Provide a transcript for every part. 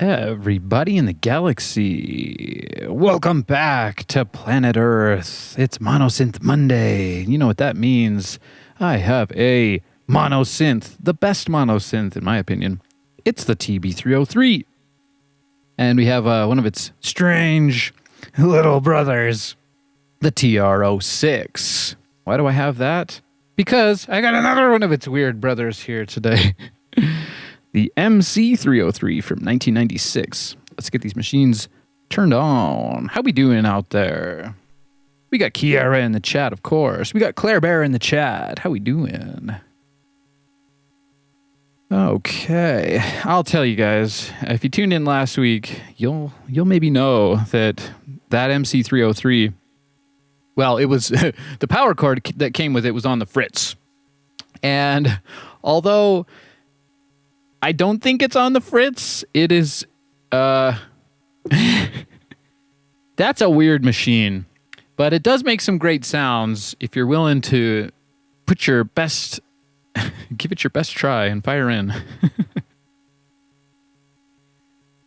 Everybody in the galaxy, welcome back to planet Earth. It's Monosynth Monday. You know what that means. I have a monosynth, the best monosynth in my opinion. It's the TB303. And we have one of its strange little brothers, the TR06. Why do I have that? Because I got another one of its weird brothers here today. The MC303 from 1996. Let's get these machines turned on. How we doing out there? We got Kiara in the chat, of course. We got Claire Bear in the chat. How we doing? Okay, I'll tell you guys. If you tuned in last week, you'll maybe know that MC303. Well, it was the power cord that came with it was on the fritz, and although I don't think it's on the fritz, it is, that's a weird machine, but it does make some great sounds if you're willing to put your best, give it your best try and fire in.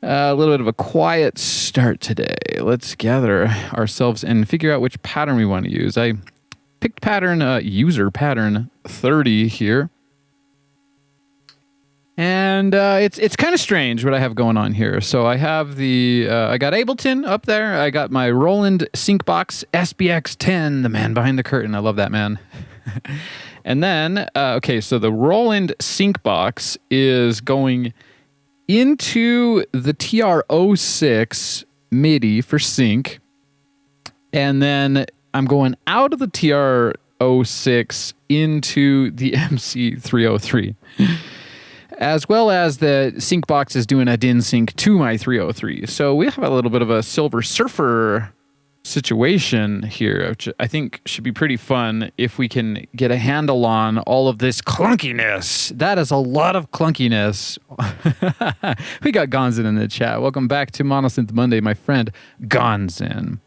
A little bit of a quiet start today. Let's gather ourselves and figure out which pattern we want to use. I picked pattern, user pattern 30 here. And it's kind of strange what I have going on here. So I have the, I got Ableton up there. I got my Roland Syncbox SBX10, the man behind the curtain. I love that man. And then, okay, so the Roland Syncbox is going into the TR06 MIDI for sync. And then I'm going out of the TR06 into the MC303. As well as the Syncbox is doing a DIN sync to my 303. So we have a little bit of a Silver Surfer situation here, which I think should be pretty fun if we can get a handle on all of this clunkiness. That is a lot of clunkiness. We got Gonzin in the chat. Welcome back to Monosynth Monday, my friend Gonzin.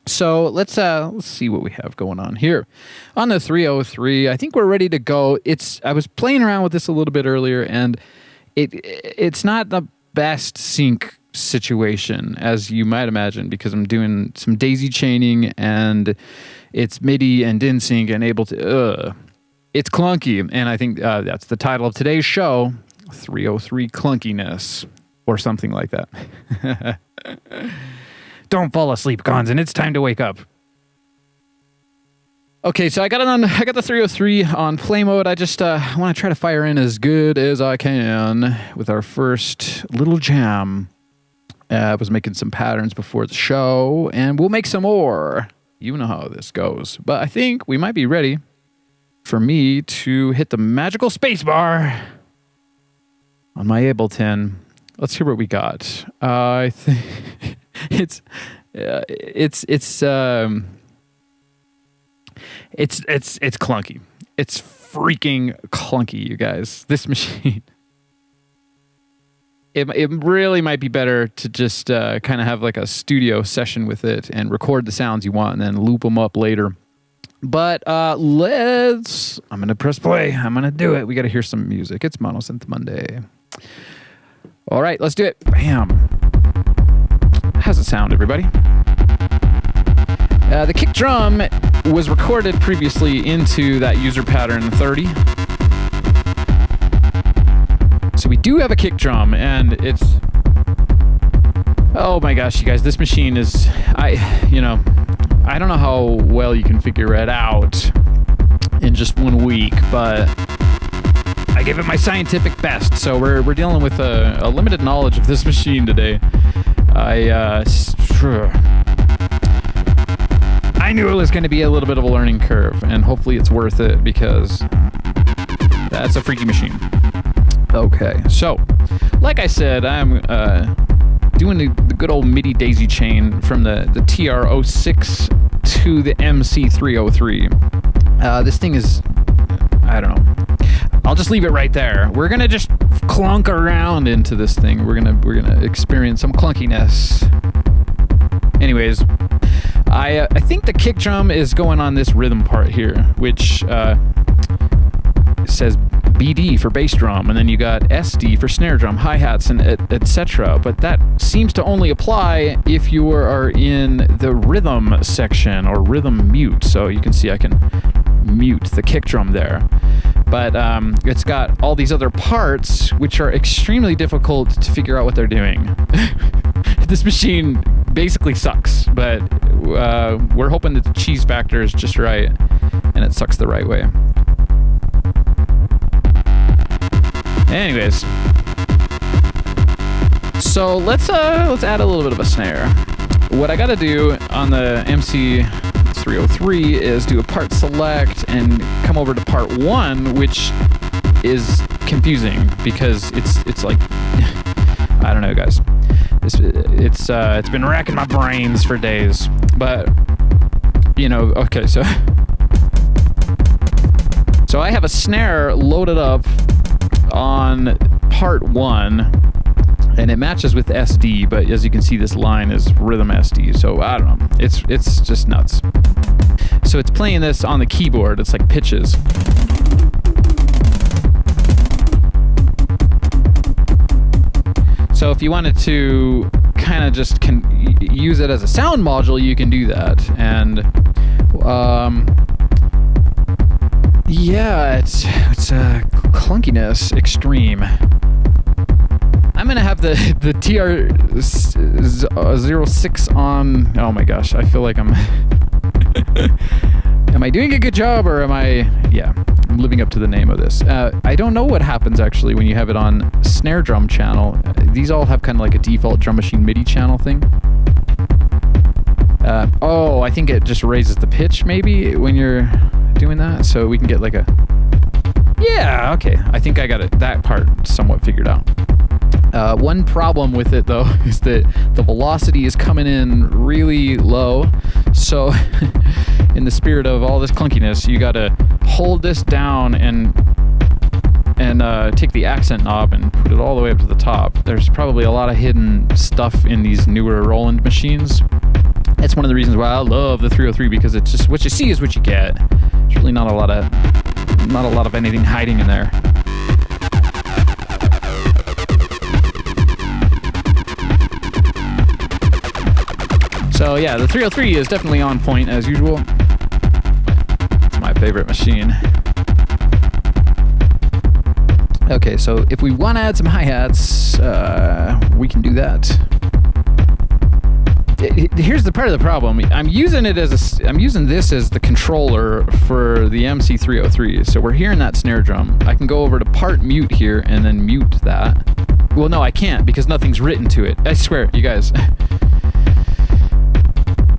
So let's see what we have going on here. On the 303, I think we're ready to go. I was playing around with this a little bit earlier, and it's not the best sync situation, as you might imagine, because I'm doing some daisy chaining, and it's MIDI and DIN sync and able to... It's clunky, and I think that's the title of today's show, 303 Clunkiness, or something like that. Don't fall asleep, Gonzin. It's time to wake up. Okay, so I got the 303 on play mode. I just want to try to fire in as good as I can with our first little jam. I was making some patterns before the show, and we'll make some more. You know how this goes. But I think we might be ready for me to hit the magical spacebar on my Ableton. Let's hear what we got. I think... It's clunky. It's freaking clunky, you guys. This machine. It really might be better to just kind of have like a studio session with it and record the sounds you want and then loop them up later. But I'm going to press play. I'm going to do it. We got to hear some music. It's Monosynth Monday. All right, let's do it. Bam. How's it sound, everybody? The kick drum was recorded previously into that user pattern 30. So we do have a kick drum, and it's... Oh my gosh, you guys, this machine is... I don't know how well you can figure it out in just 1 week, but I gave it my scientific best. So we're dealing with a limited knowledge of this machine today. I knew it was going to be a little bit of a learning curve, and hopefully it's worth it, because that's a freaky machine. Okay, so like I said, I'm doing the good old MIDI daisy chain from the TR06 to the MC303. This thing is, I don't know. I'll just leave it right there. We're gonna just clunk around into this thing. We're gonna experience some clunkiness. Anyways, I think the kick drum is going on this rhythm part here, which says BD for bass drum, and then you got SD for snare drum, hi-hats, and etc. But that seems to only apply if you are in the rhythm section or rhythm mute. So you can see I can mute the kick drum there. But it's got all these other parts which are extremely difficult to figure out what they're doing. This machine basically sucks, but we're hoping that the cheese factor is just right and it sucks the right way. Anyways, so let's add a little bit of a snare. What I gotta do on the MC303 is do a part select and come over to part 1, which is confusing because it's like, I don't know, guys. It's been racking my brains for days, but you know, okay, so I have a snare loaded up on part 1, and it matches with SD, but as you can see, this line is rhythm SD, so I don't know, it's just nuts. So it's playing this on the keyboard, it's like pitches. So if you wanted to kind of just use it as a sound module, you can do that. And yeah, it's clunkiness extreme. I'm gonna have the TR06 on. Oh my gosh, I feel like I'm. Am I doing a good job, or am I? Yeah, I'm living up to the name of this. I don't know what happens actually when you have it on snare drum channel. These all have kind of like a default drum machine MIDI channel thing. Oh, I think it just raises the pitch maybe when you're doing that, so we can get like a. Yeah, okay. I think I got that part somewhat figured out. One problem with it though is that the velocity is coming in really low. So in the spirit of all this clunkiness, you gotta hold this down and take the accent knob and put it all the way up to the top. There's probably a lot of hidden stuff in these newer Roland machines. That's one of the reasons why I love the 303, because it's just what you see is what you get. There's really not a lot of anything hiding in there. So yeah, the 303 is definitely on point as usual. It's my favorite machine. Okay, so if we want to add some hi-hats, we can do that. Here's the part of the problem. I'm using this as the controller for the MC303. So we're hearing that snare drum. I can go over to part mute here and then mute that. Well, no, I can't because nothing's written to it. I swear, you guys.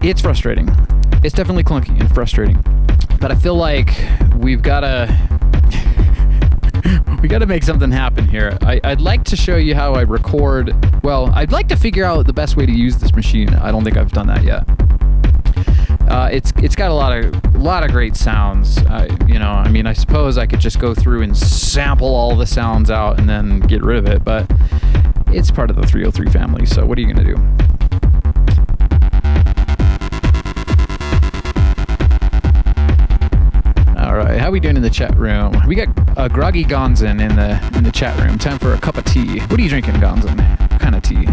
It's frustrating. It's definitely clunky and frustrating. But I feel like we've got to make something happen here. I'd like to show you how I record. Well, I'd like to figure out the best way to use this machine. I don't think I've done that yet. It's got a lot of great sounds. You know, I mean, I suppose I could just go through and sample all the sounds out and then get rid of it, but it's part of the 303 family. So what are you gonna do? All right, how we doing in the chat room? We got Groggy Gonzin in the chat room. Time for a cup of tea. What are you drinking, Gonzin? What kind of tea?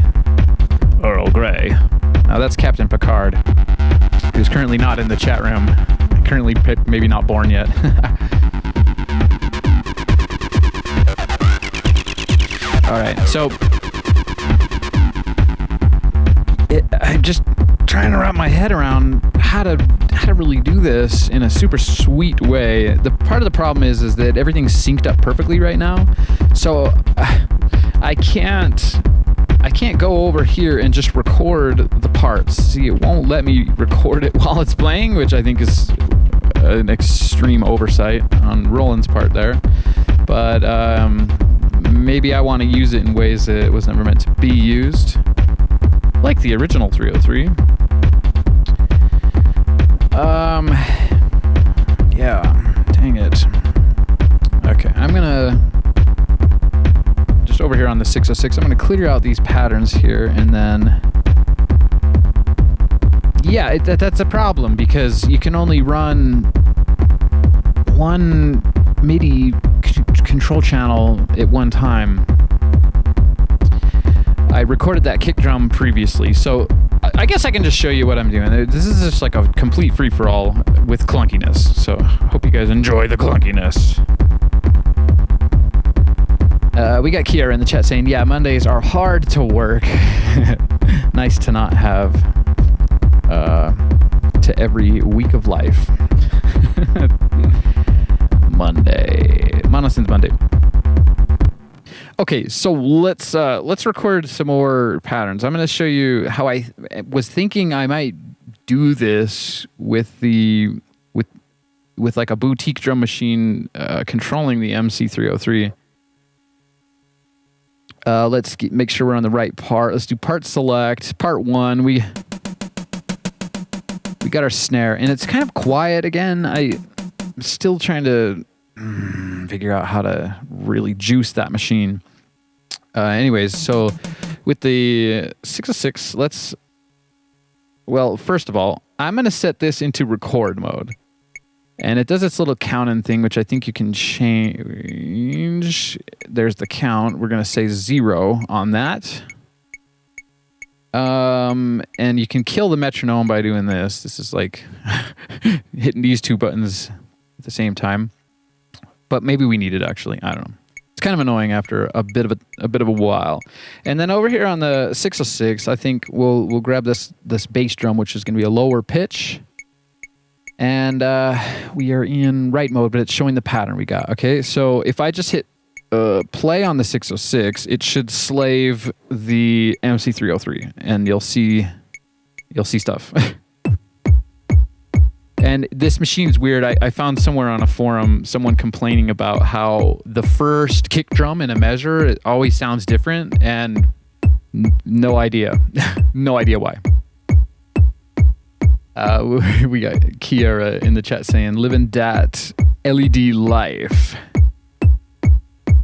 Earl Grey. Now that's Captain Picard, who's currently not in the chat room. Currently maybe not born yet. All right, so I'm just trying to wrap my head around how to really do this in a super sweet way. The part of the problem is that everything's synced up perfectly right now, so I can't go over here and just record the parts. See, it won't let me record it while it's playing, which I think is an extreme oversight on Roland's part there. But maybe I want to use it in ways that it was never meant to be used, like the original 303. Yeah, dang it. Okay, I'm gonna just over here on the 606, I'm gonna clear out these patterns here, and then yeah, that's a problem because you can only run one MIDI control channel at one time. I recorded that kick drum previously, so I guess I can just show you what I'm doing. This is just like a complete free-for-all with clunkiness, so hope you guys enjoy the clunkiness. We got Kiara in the chat saying, yeah, Mondays are hard to work. Nice to not have to every week of life. Monday. Monosynth Monday. Okay, so let's record some more patterns. I'm going to show you how I was thinking I might do this with like a boutique drum machine controlling the MC303. Let's make sure we're on the right part. Let's do part select. Part 1. We got our snare, and it's kind of quiet again. I'm still trying to figure out how to really juice that machine. Anyways, so with the 606, well, first of all, I'm going to set this into record mode. And it does its little counting thing, which I think you can change. There's the count. We're going to say 0 on that. And you can kill the metronome by doing this. This is like hitting these two buttons at the same time. But maybe we need it actually. I don't know. It's kind of annoying after a bit of a while. And then over here on the 606, I think we'll grab this bass drum, which is going to be a lower pitch. And we are in right mode, but it's showing the pattern we got. Okay, so if I just hit play on the 606, it should slave the MC303, and you'll see stuff. And this machine's weird. I found somewhere on a forum someone complaining about how the first kick drum in a measure, it always sounds different, and no idea. No idea why. We got Kiara in the chat saying, living dat LED life.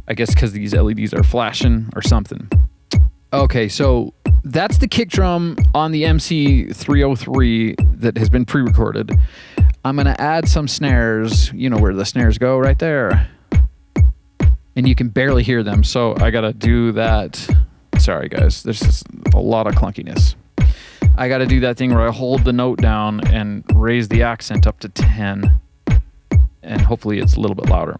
I guess because these LEDs are flashing or something. Okay, so that's the kick drum on the MC303 that has been pre-recorded. I'm going to add some snares. You know where the snares go, right there. And you can barely hear them, so I got to do that. Sorry, guys. There's just a lot of clunkiness. I got to do that thing where I hold the note down and raise the accent up to 10. And hopefully it's a little bit louder.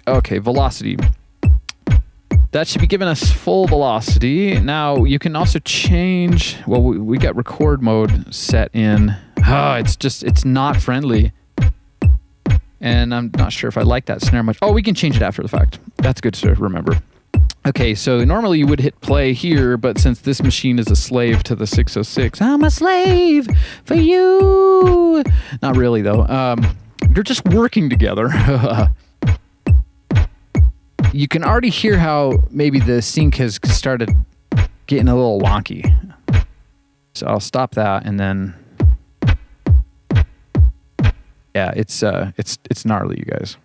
Okay, velocity. That should be giving us full velocity. Now, you can also change... Well, we got record mode set in. It's not friendly. And I'm not sure if I like that snare much. Oh, we can change it after the fact. That's good to remember. Okay, so normally you would hit play here, but since this machine is a slave to the 606, I'm a slave for you. Not really, though. They're just working together. You can already hear how maybe the sync has started getting a little wonky. So I'll stop that, and then... Yeah, it's gnarly, you guys.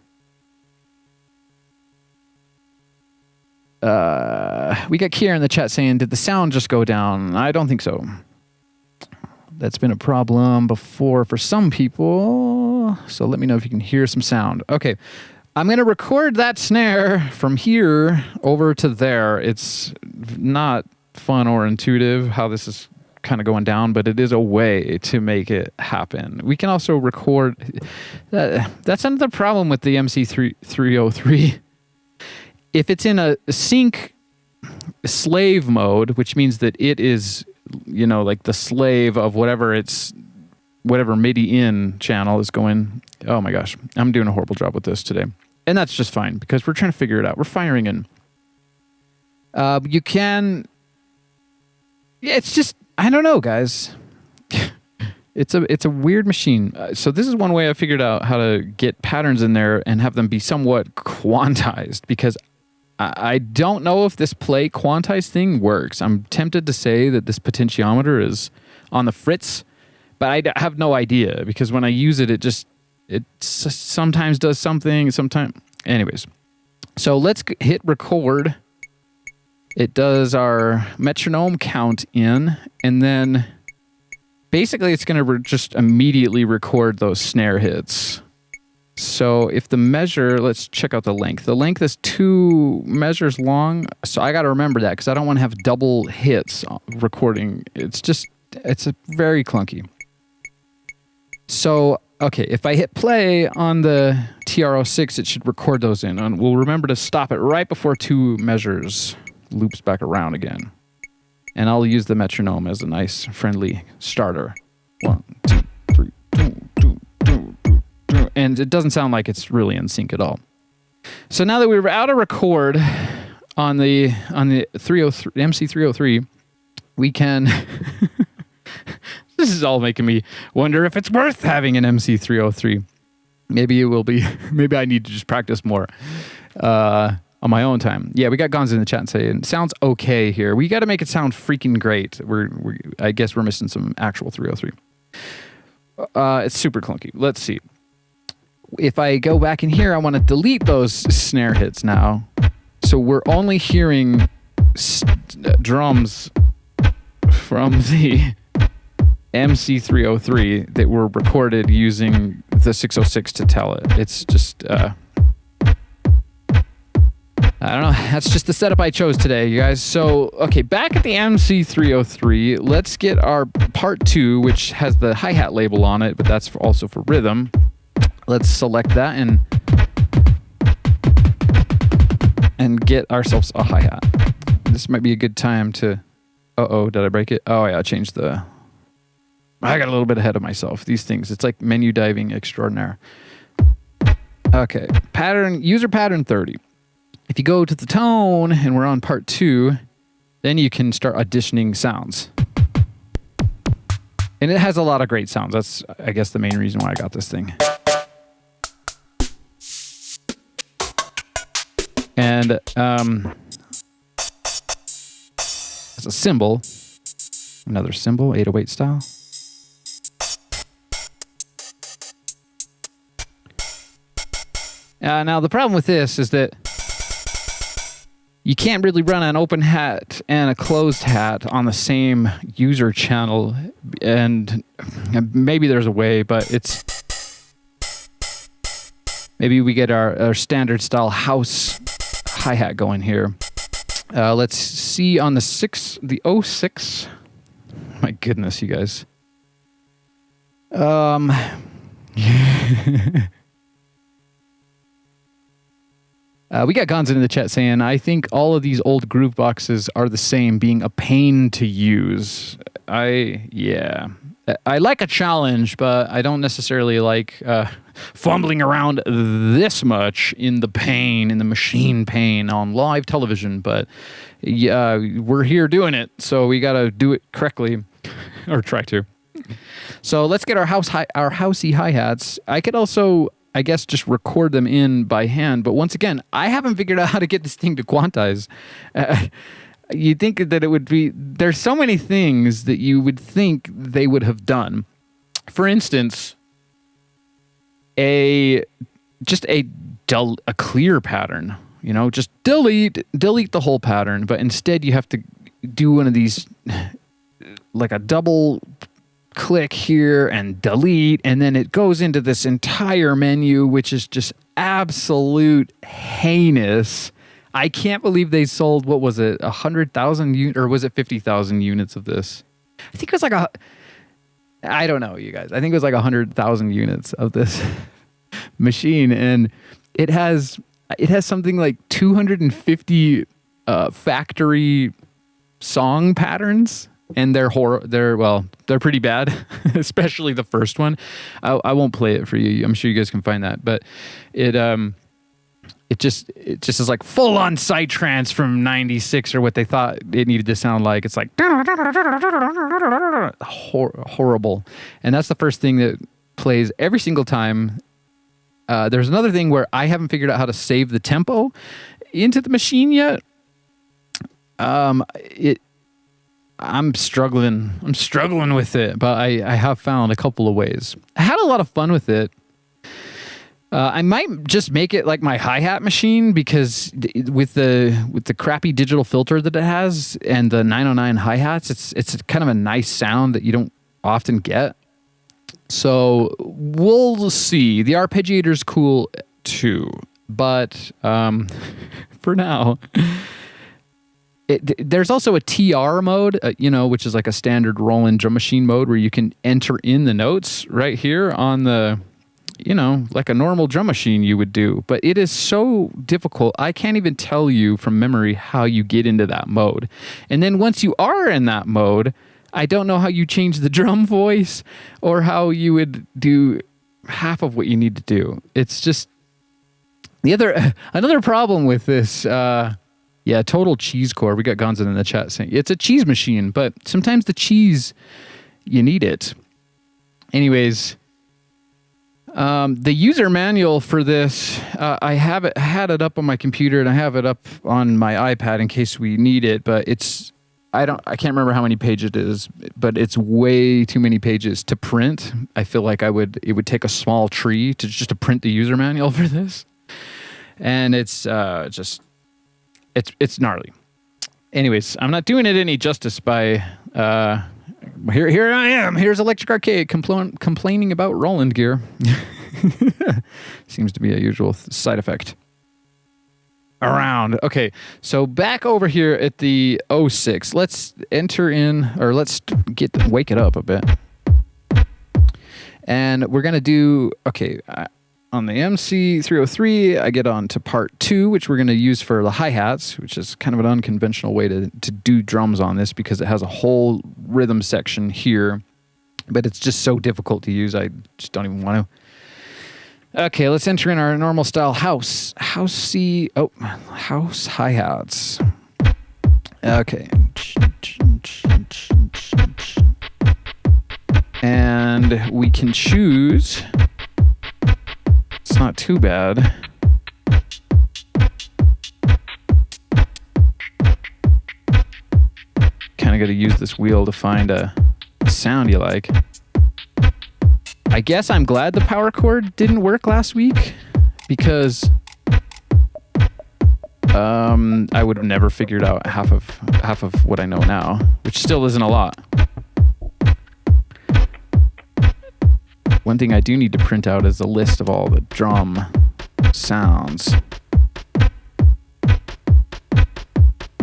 We got Kiera in the chat saying, did the sound just go down? I don't think so. That's been a problem before for some people. So let me know if you can hear some sound. Okay. I'm going to record that snare from here over to there. It's not fun or intuitive how this is kind of going down, but it is a way to make it happen. We can also record... that's another problem with the MC303. If it's in a sync slave mode, which means that it is, like the slave of whatever MIDI in channel is going. Oh my gosh, I'm doing a horrible job with this today. And that's just fine because we're trying to figure it out. We're firing in. You can... Yeah, it's just... I don't know, guys. It's a weird machine. So this is one way I figured out how to get patterns in there and have them be somewhat quantized, because I don't know if this play quantized thing works. I'm tempted to say that this potentiometer is on the fritz, but I have no idea, because when I use it, it sometimes does something, sometimes... Anyways, so let's hit record. It does our metronome count in, and then basically it's going to just immediately record those snare hits. So if the measure, let's check out the length. The length is 2 measures long. So I got to remember that because I don't want to have double hits recording. It's very clunky. So, okay, if I hit play on the TR-06, it should record those in. And we'll remember to stop it right before 2 measures loops back around again. And I'll use the metronome as a nice, friendly starter. 1, 2, 3, 2. And it doesn't sound like it's really in sync at all. So now that we're out of record on the 303 MC303, we can. This is all making me wonder if it's worth having an MC303. Maybe it will be. Maybe I need to just practice more on my own time. Yeah, we got Gonz in the chat saying sounds okay here. We got to make it sound freaking great. I guess we're missing some actual 303. It's super clunky. Let's see. If I go back in here, I want to delete those snare hits now. So we're only hearing drums from the MC303 that were recorded using the 606 to tell it. It's just, I don't know. That's just the setup I chose today, you guys. So, okay, back at the MC303, let's get our part 2, which has the hi-hat label on it, but that's also for rhythm. Let's select that and get ourselves a hi-hat. This might be a good time to... Uh-oh, did I break it? Oh, yeah, I changed the... I got a little bit ahead of myself. These things, it's like menu diving extraordinaire. Okay, user pattern 30. If you go to the tone, and we're on part 2, then you can start auditioning sounds. And it has a lot of great sounds. That's, I guess, the main reason why I got this thing. And as a cymbal, another cymbal, 808 style. Now the problem with this is that you can't really run an open hat and a closed hat on the same user channel, and maybe there's a way, but it's... Maybe we get our standard style house hi-hat going here. Let's see on the 06. My goodness, you guys. We got Gonzin in the chat saying, I think all of these old groove boxes are the same, being a pain to use. I like a challenge, but I don't necessarily like fumbling around this much in the machine pain on live television. But yeah, we're here doing it, so we got to do it correctly, or try to. So let's get our housey hi-hats. I could also, I guess, just record them in by hand. But once again, I haven't figured out how to get this thing to quantize. You'd think that it would be... There's so many things that you would think they would have done. For instance, a clear pattern. You know, just delete the whole pattern. But instead, you have to do one of these, like a double click here and delete, and then it goes into this entire menu, which is just absolute heinous. I can't believe they sold, what was it, 100,000 units, or was it 50,000 units of this? I think it was like I don't know, you guys. I think it was like 100,000 units of this machine, and it has something like 250 factory song patterns, and they're pretty bad, especially the first one. I won't play it for you. I'm sure you guys can find that, but it just is like full on psytrance from '96 or what they thought it needed to sound like. It's like horrible, and that's the first thing that plays every single time. There's another thing where I haven't figured out how to save the tempo into the machine yet. I'm struggling with it, but I have found a couple of ways. I had a lot of fun with it. I might just make it like my hi-hat machine, because with the crappy digital filter that it has and the 909 hi-hats, it's kind of a nice sound that you don't often get. So we'll see. The arpeggiator's cool too, but for now, there's also a TR mode, which is like a standard Roland drum machine mode where you can enter in the notes right here on the, like a normal drum machine you would do. But it is so difficult. I can't even tell you from memory how you get into that mode. And then once you are in that mode, I don't know how you change the drum voice or how you would do half of what you need to do. It's just another problem with this. Total cheese core. We got Gonzo in the chat saying it's a cheese machine, but sometimes the cheese, you need it. Anyways, the user manual for this, I had it up on my computer and I have it up on my iPad in case we need it, but I can't remember how many pages it is, but it's way too many pages to print. I feel like it would take a small tree to print the user manual for this. And it's gnarly. Anyways, I'm not doing it any justice by here I am. Here's Electric Archaic complaining about Roland gear. Seems to be a usual side effect. Around. Okay, so back over here at the 06. Let's enter in, or let's wake it up a bit. And we're going to do, on the MC303, I get on to part 2, which we're going to use for the hi-hats, which is kind of an unconventional way to do drums on this because it has a whole rhythm section here, but it's just so difficult to use, I just don't even want to. Okay, let's enter in our normal style house hi-hats. Okay. And we can choose. It's not too bad. Kind of got to use this wheel to find a sound you like. I guess I'm glad the power chord didn't work last week because I would have never figured out half of what I know now, which still isn't a lot. One thing I do need to print out is a list of all the drum sounds.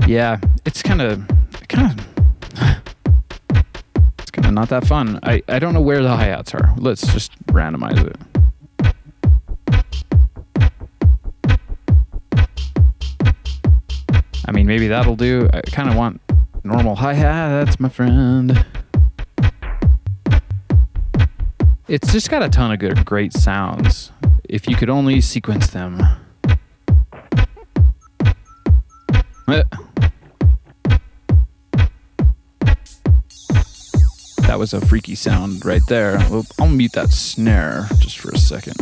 Yeah, it's kind of not that fun. I don't know where the hi-hats are. Let's just randomize it. I mean, maybe that'll do. I kind of want normal hi-hats, my friend. It's just got a ton of great sounds. If you could only sequence them. That was a freaky sound right there. I'll mute that snare just for a second.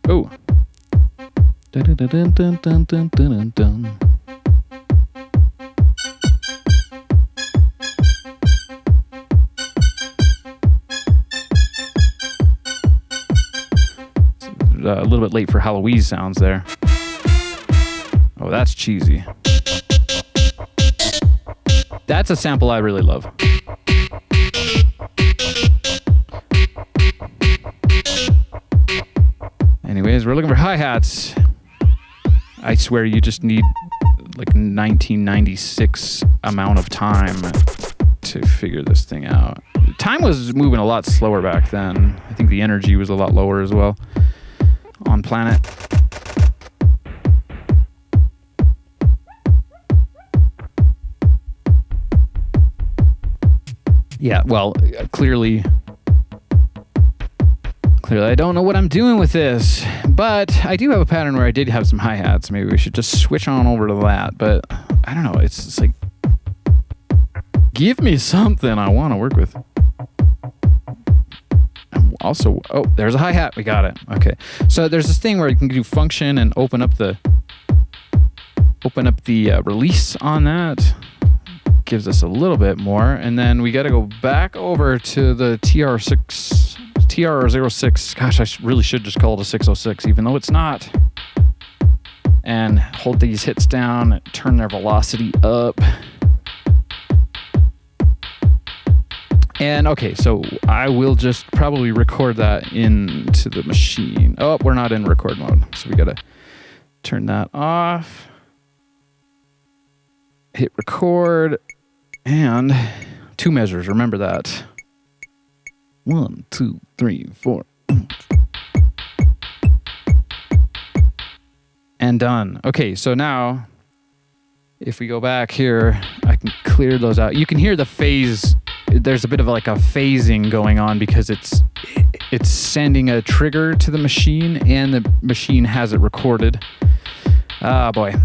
Oh. Dun dun dun dun dun dun dun dun. A little bit late for Halloween sounds there. Oh, that's cheesy. That's a sample I really love. Anyways, we're looking for hi-hats. I swear you just need like 1996 amount of time to figure this thing out. Time was moving a lot slower back then. I think the energy was a lot lower as well on planet. Yeah, well, clearly I don't know what I'm doing with this, but I do have a pattern where I did have some hi-hats. Maybe we should just switch on over to that, but I don't know. It's like, give me something I want to work with. Also, oh, there's a hi-hat. We got it. Okay. So there's this thing where you can do function and open up the release on that. Gives us a little bit more. And then we got to go back over to the TR06. Gosh, I really should just call it a 606, even though it's not. and hold these hits down, turn their velocity up. And okay, so I will just probably record that into the machine. Oh, we're not in record mode, so we gotta turn that off. Hit record, and 2 measures, remember that. 1, 2, 3, 4. And done. Okay, so now, if we go back here, I can clear those out. You can hear the phase. There's a bit of like a phasing going on because it's sending a trigger to the machine and the machine has it recorded. Ah, boy.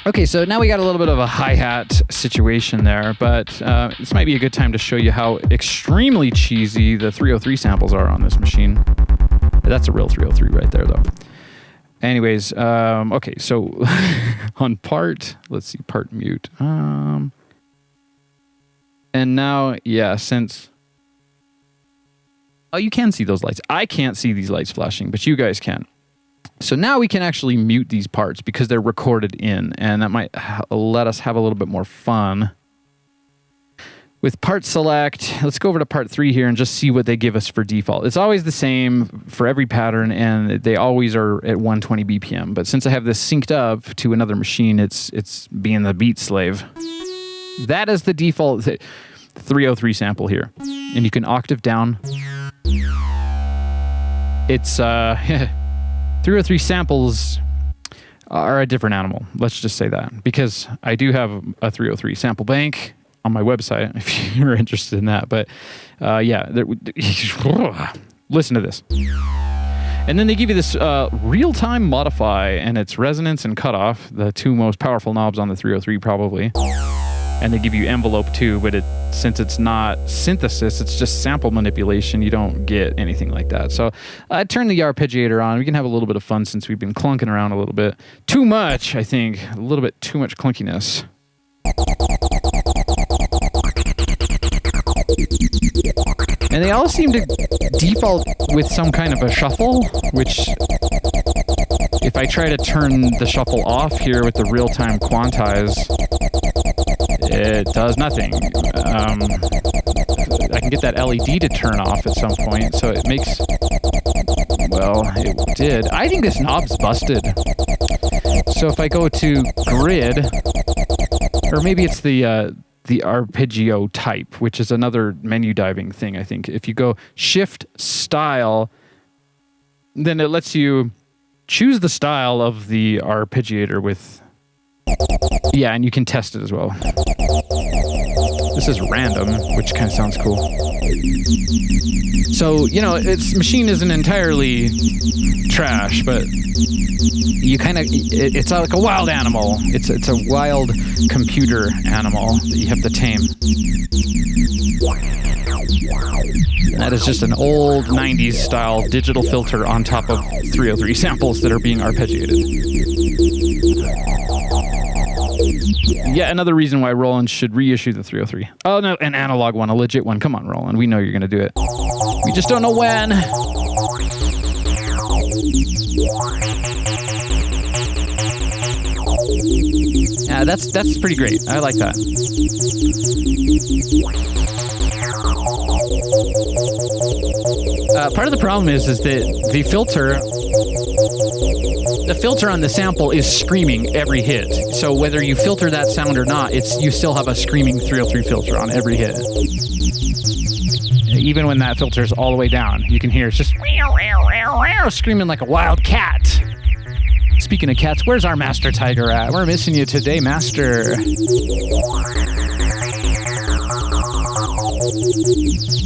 Okay, so now we got a little bit of a hi-hat situation there, but this might be a good time to show you how extremely cheesy the 303 samples are on this machine. That's a real 303 right there, though. Anyways, okay, so on part, let's see, part mute. And now, yeah, since... Oh, you can see those lights. I can't see these lights flashing, but you guys can. So now we can actually mute these parts because they're recorded in, and that might let us have a little bit more fun. With part select, let's go over to part 3 here and just see what they give us for default. It's always the same for every pattern, and they always are at 120 BPM. But since I have this synced up to another machine, it's being the beat slave. That is the default 303 sample here. And you can octave down. It's 303 samples are a different animal. Let's just say that. Because I do have a 303 sample bank on my website, if you're interested in that. But yeah, listen to this. And then they give you this real-time modify, and it's resonance and cutoff, the 2 most powerful knobs on the 303 probably. And they give you envelope too, but since it's not synthesis, it's just sample manipulation, you don't get anything like that. So I turn the arpeggiator on. We can have a little bit of fun since we've been clunking around a little bit. Too much, I think. A little bit too much clunkiness. And they all seem to default with some kind of a shuffle, which if I try to turn the shuffle off here with the real-time quantize, it does nothing. I can get that LED to turn off at some point, so it makes... Well, it did. I think this knob's busted. So if I go to grid, or maybe it's the arpeggio type, which is another menu diving thing, I think. If you go shift style, then it lets you choose the style of the arpeggiator with... Yeah, and you can test it as well. This is random, which kind of sounds cool. So, you know, its machine isn't entirely trash, but you kind of... It's like a wild animal. It's a wild computer animal that you have to tame. That is just an old 90s style digital filter on top of 303 samples that are being arpeggiated. Yeah, another reason why Roland should reissue the 303. Oh, no, an analog one, a legit one. Come on, Roland. We know you're going to do it. We just don't know when. Yeah, that's pretty great. I like that. Part of the problem is that the filter on the sample is screaming every hit. So whether you filter that sound or not, you still have a screaming 303 filter on every hit. Even when that filter's all the way down, you can hear it's just screaming like a wild cat. Speaking of cats, where's our Master Tiger at? We're missing you today, Master.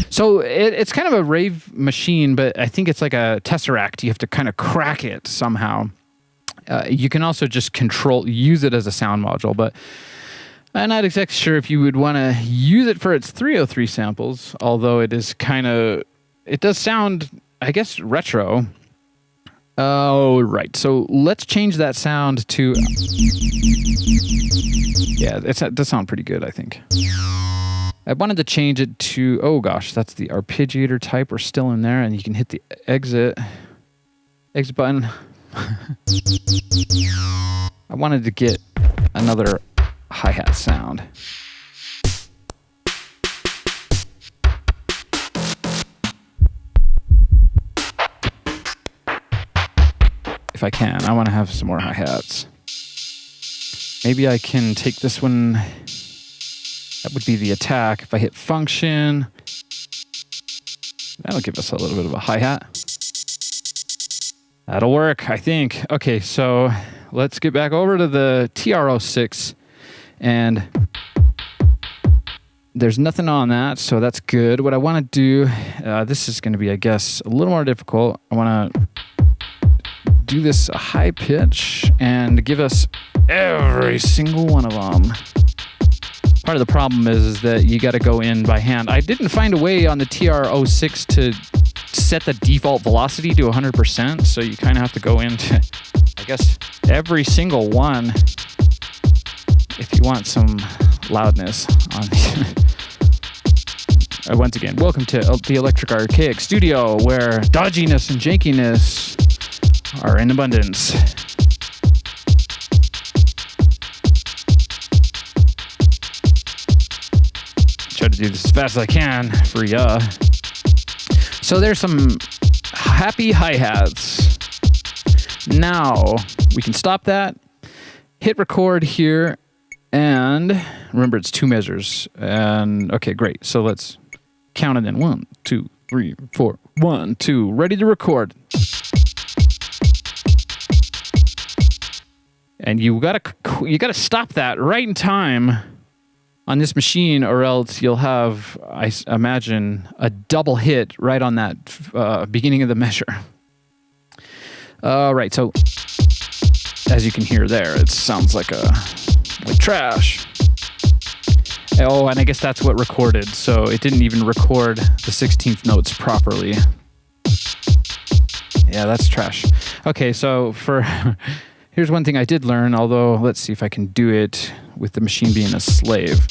So it's kind of a rave machine, but I think it's like a tesseract. You have to kind of crack it somehow. You can also just use it as a sound module, but I'm not exactly sure if you would want to use it for its 303 samples, although it does sound, I guess, retro. Oh, right. So let's change that sound to... Yeah, it does sound pretty good, I think. I wanted to change it to... Oh, gosh, that's the arpeggiator type. We're still in there, and you can hit the exit button. I wanted to get another hi-hat sound. If I can, I want to have some more hi-hats. Maybe I can take this one. That would be the attack. If I hit function, that'll give us a little bit of a hi-hat. That'll work, I think. Okay, so let's get back over to the TR-06, and there's nothing on that, so that's good. What I want to do, this is going to be, I guess, a little more difficult. I want to do this a high pitch and give us every single one of them. Part of the problem is that you got to go in by hand. I didn't find a way on the TR-06 to set the default velocity to 100%, so you kind of have to go into, I guess, every single one if you want some loudness on once again, welcome to the Electric Archaic studio, where dodginess and jankiness are in abundance. Try to do this as fast as I can for ya. So there's some happy hi-hats. Now we can stop that, hit record here, and remember it's 2 measures. And okay, great. So let's count it in 1, 2, 3, 4. 1, 2. Ready to record. And you gotta stop that right in time on this machine, or else you'll have, I imagine, a double hit right on that beginning of the measure. All right, so as you can hear there, it sounds like trash. Oh, and I guess that's what recorded, so it didn't even record the 16th notes properly. Yeah, that's trash. Okay, so here's one thing I did learn, although let's see if I can do it with the machine being a slave.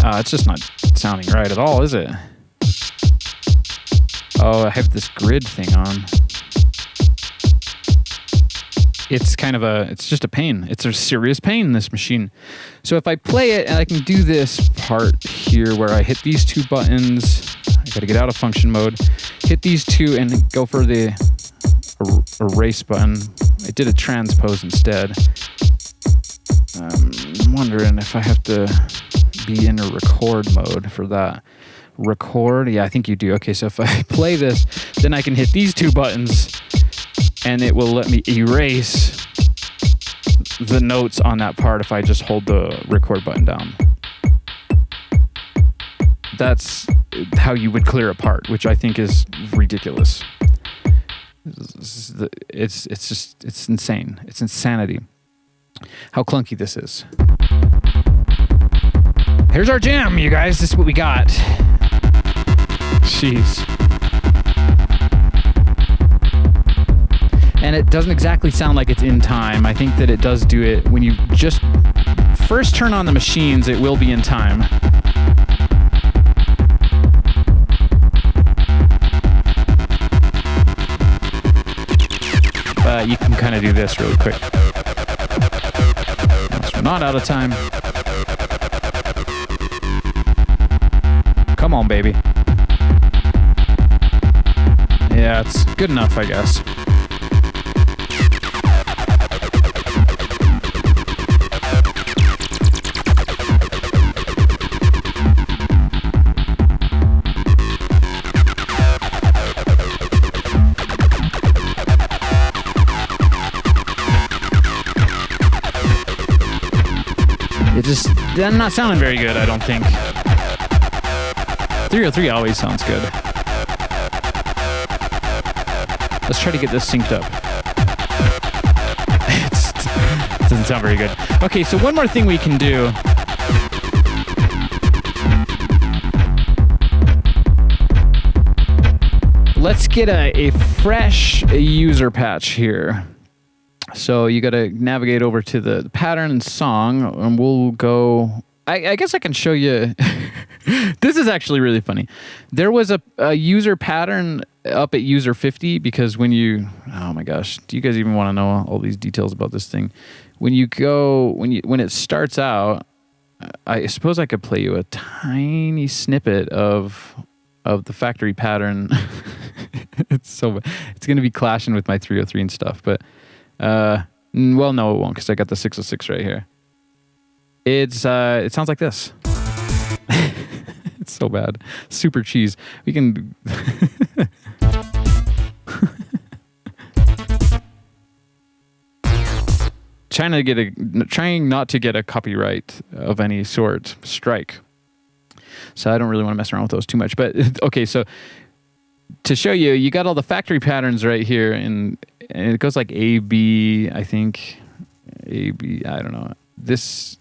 It's just not sounding right at all, is it? Oh, I have this grid thing on. It's just a pain. It's a serious pain, this machine. So if I play it, and I can do this part here where I hit these 2 buttons, I gotta get out of function mode, hit these 2 and go for the erase button. I did a transpose instead. I'm wondering if I have to be in a record mode for that. Record? Yeah, I think you do. Okay, so if I play this, then I can hit these 2 buttons and it will let me erase the notes on that part if I just hold the record button down. That's how you would clear a part, which I think is ridiculous. It's insane. It's insanity. How clunky this is. Here's our jam, you guys. This is what we got. Jeez. And it doesn't exactly sound like it's in time. I think that it does do it when you just first turn on the machines, it will be in time. But you can kind of do this really quick. Once we're not out of time. Come on, baby. Yeah, it's good enough, I guess. They're not sounding very good, I don't think. 303 always sounds good. Let's try to get this synced up. It doesn't sound very good. Okay, so one more thing we can do. Let's get a fresh user patch here. So you got to navigate over to the pattern and song, and we'll go. I guess I can show you. This is actually really funny. There was a user pattern up at user 50 because when you, oh my gosh, do you guys even want to know all these details about this thing? When it starts out, I suppose I could play you a tiny snippet of the factory pattern. It's going to be clashing with my 303 and stuff, but well, no, it won't because I got the 606 right here. It sounds like this. It's so bad. Super cheese. We can. Trying not to get a copyright of any sort strike. So I don't really want to mess around with those too much. But okay, so to show you, you got all the factory patterns right here, and it goes like A, B, I think. A, B, I don't know. This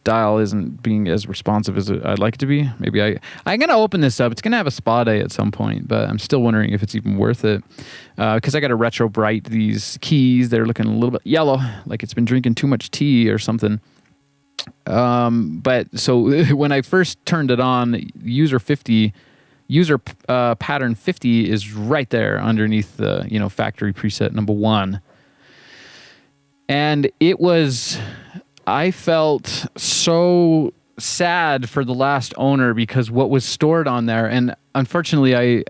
dial isn't being as responsive as I'd like it to be. Maybe I'm going to open this up. It's going to have a spa day at some point, but I'm still wondering if it's even worth it. Because I got to retro Brite these keys. They're looking a little bit yellow, like it's been drinking too much tea or something. But so when I first turned it on, user pattern 50 is right there underneath the factory preset number 1. And I felt so sad for the last owner because what was stored on there, and unfortunately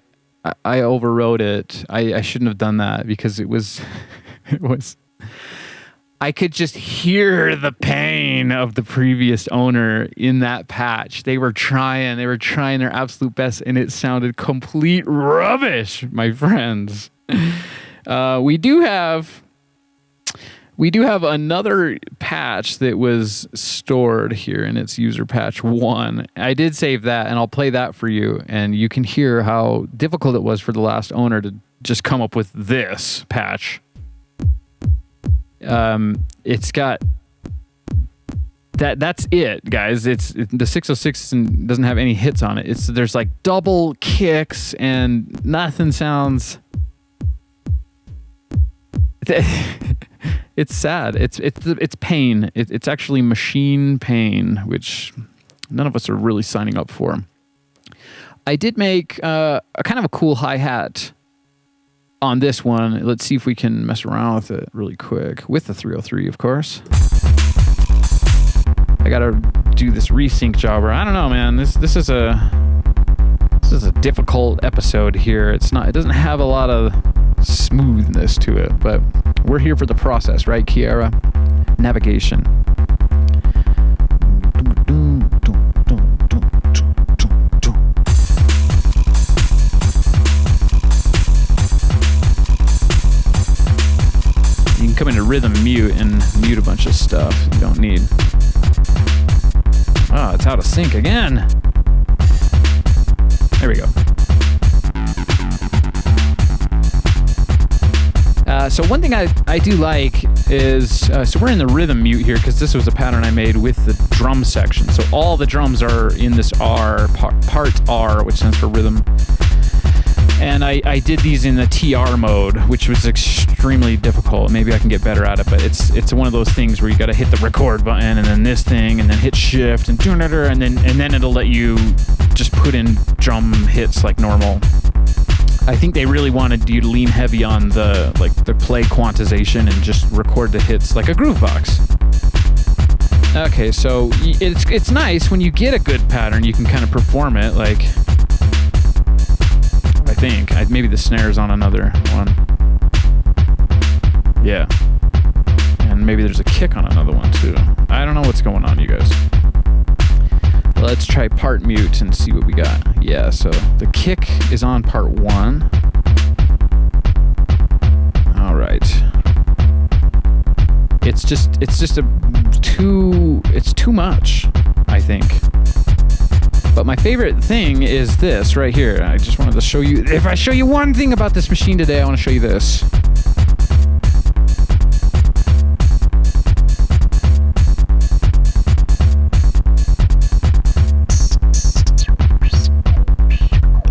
I overrode it. I shouldn't have done that because it was I could just hear the pain of the previous owner in that patch. They were trying their absolute best, and it sounded complete rubbish, my friends. We do have another patch that was stored here, and it's user patch 1. I did save that, and I'll play that for you, and you can hear how difficult it was for the last owner to just come up with this patch. It's got that's it, guys. The 606 doesn't have any hits on it. There's like double kicks and nothing sounds. It's sad. It's pain. It's actually machine pain, which none of us are really signing up for. I did make a kind of a cool hi-hat on this one. Let's see if we can mess around with it really quick with the 303, of course. I gotta do this resync job, or I don't know, man. This is a difficult episode here. It doesn't have a lot of smoothness to it, but we're here for the process, right, Kiara? Navigation. You can come into rhythm mute and mute a bunch of stuff you don't need. Oh, it's out of sync again. There we go. So one thing I do like is, so we're in the rhythm mute here because this was a pattern I made with the drum section. So all the drums are in this R, part R, which stands for rhythm. And I did these in the TR mode, which was extremely difficult. Maybe I can get better at it, but it's one of those things where you got to hit the record button and then this thing and then hit shift and then it'll let you just put in drum hits like normal. I think they really wanted you to lean heavy on the play quantization and just record the hits like a groove box. Okay, so it's nice when you get a good pattern, you can kind of perform it like. I think maybe the snare's on another one. Yeah, and maybe there's a kick on another one too. I don't know what's going on, you guys. Let's try part mute and see what we got. Yeah, so the kick is on part 1. All right. It's too much, I think. But my favorite thing is this right here. I just wanted to show you. If I show you one thing about this machine today, I want to show you this.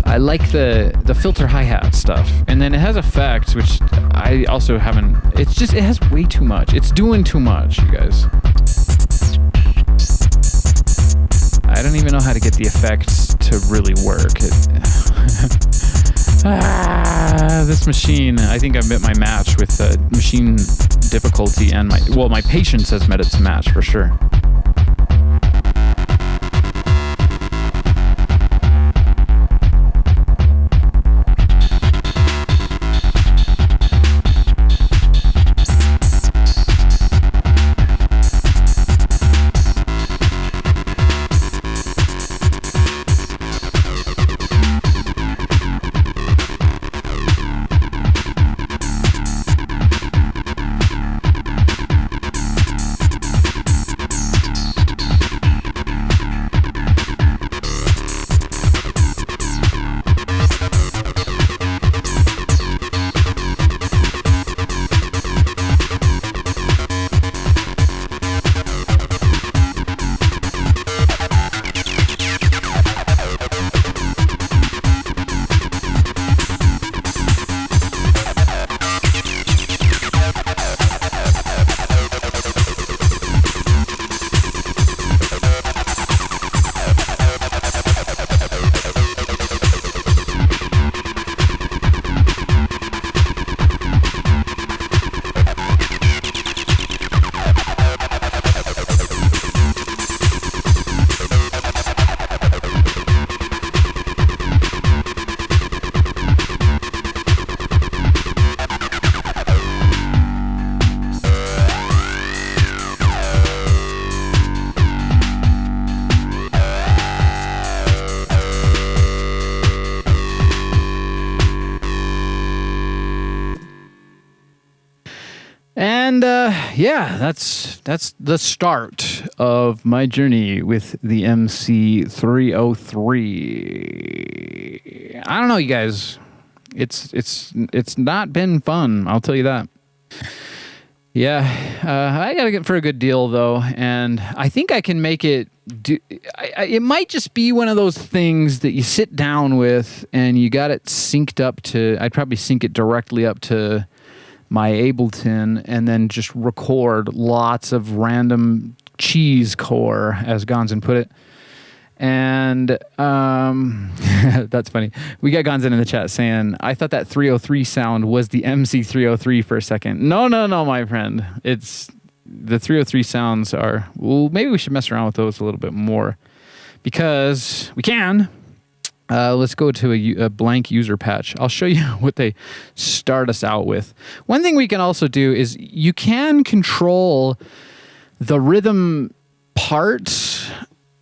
I like the filter hi-hat stuff, and then it has effects, which I also haven't. It has way too much. It's doing too much, you guys. I don't even know how to get the effects to really work. This machine, I think I've met my match with machine difficulty, and my patience has met its match for sure. And yeah, that's the start of my journey with the MC303. I don't know, you guys. It's not been fun, I'll tell you that. Yeah, I gotta get for a good deal though, and I think I can make it. It might just be one of those things that you sit down with and you got it synced up to. I'd probably sync it directly up to my Ableton and then just record lots of random cheese core, as Gonzin put it. And that's funny. We got Gonzin in the chat saying, I thought that 303 sound was the MC303 for a second. No, my friend. It's the 303 sounds are, well, maybe we should mess around with those a little bit more because we can. Let's go to a blank user patch. I'll show you what they start us out with. One thing we can also do is you can control the rhythm part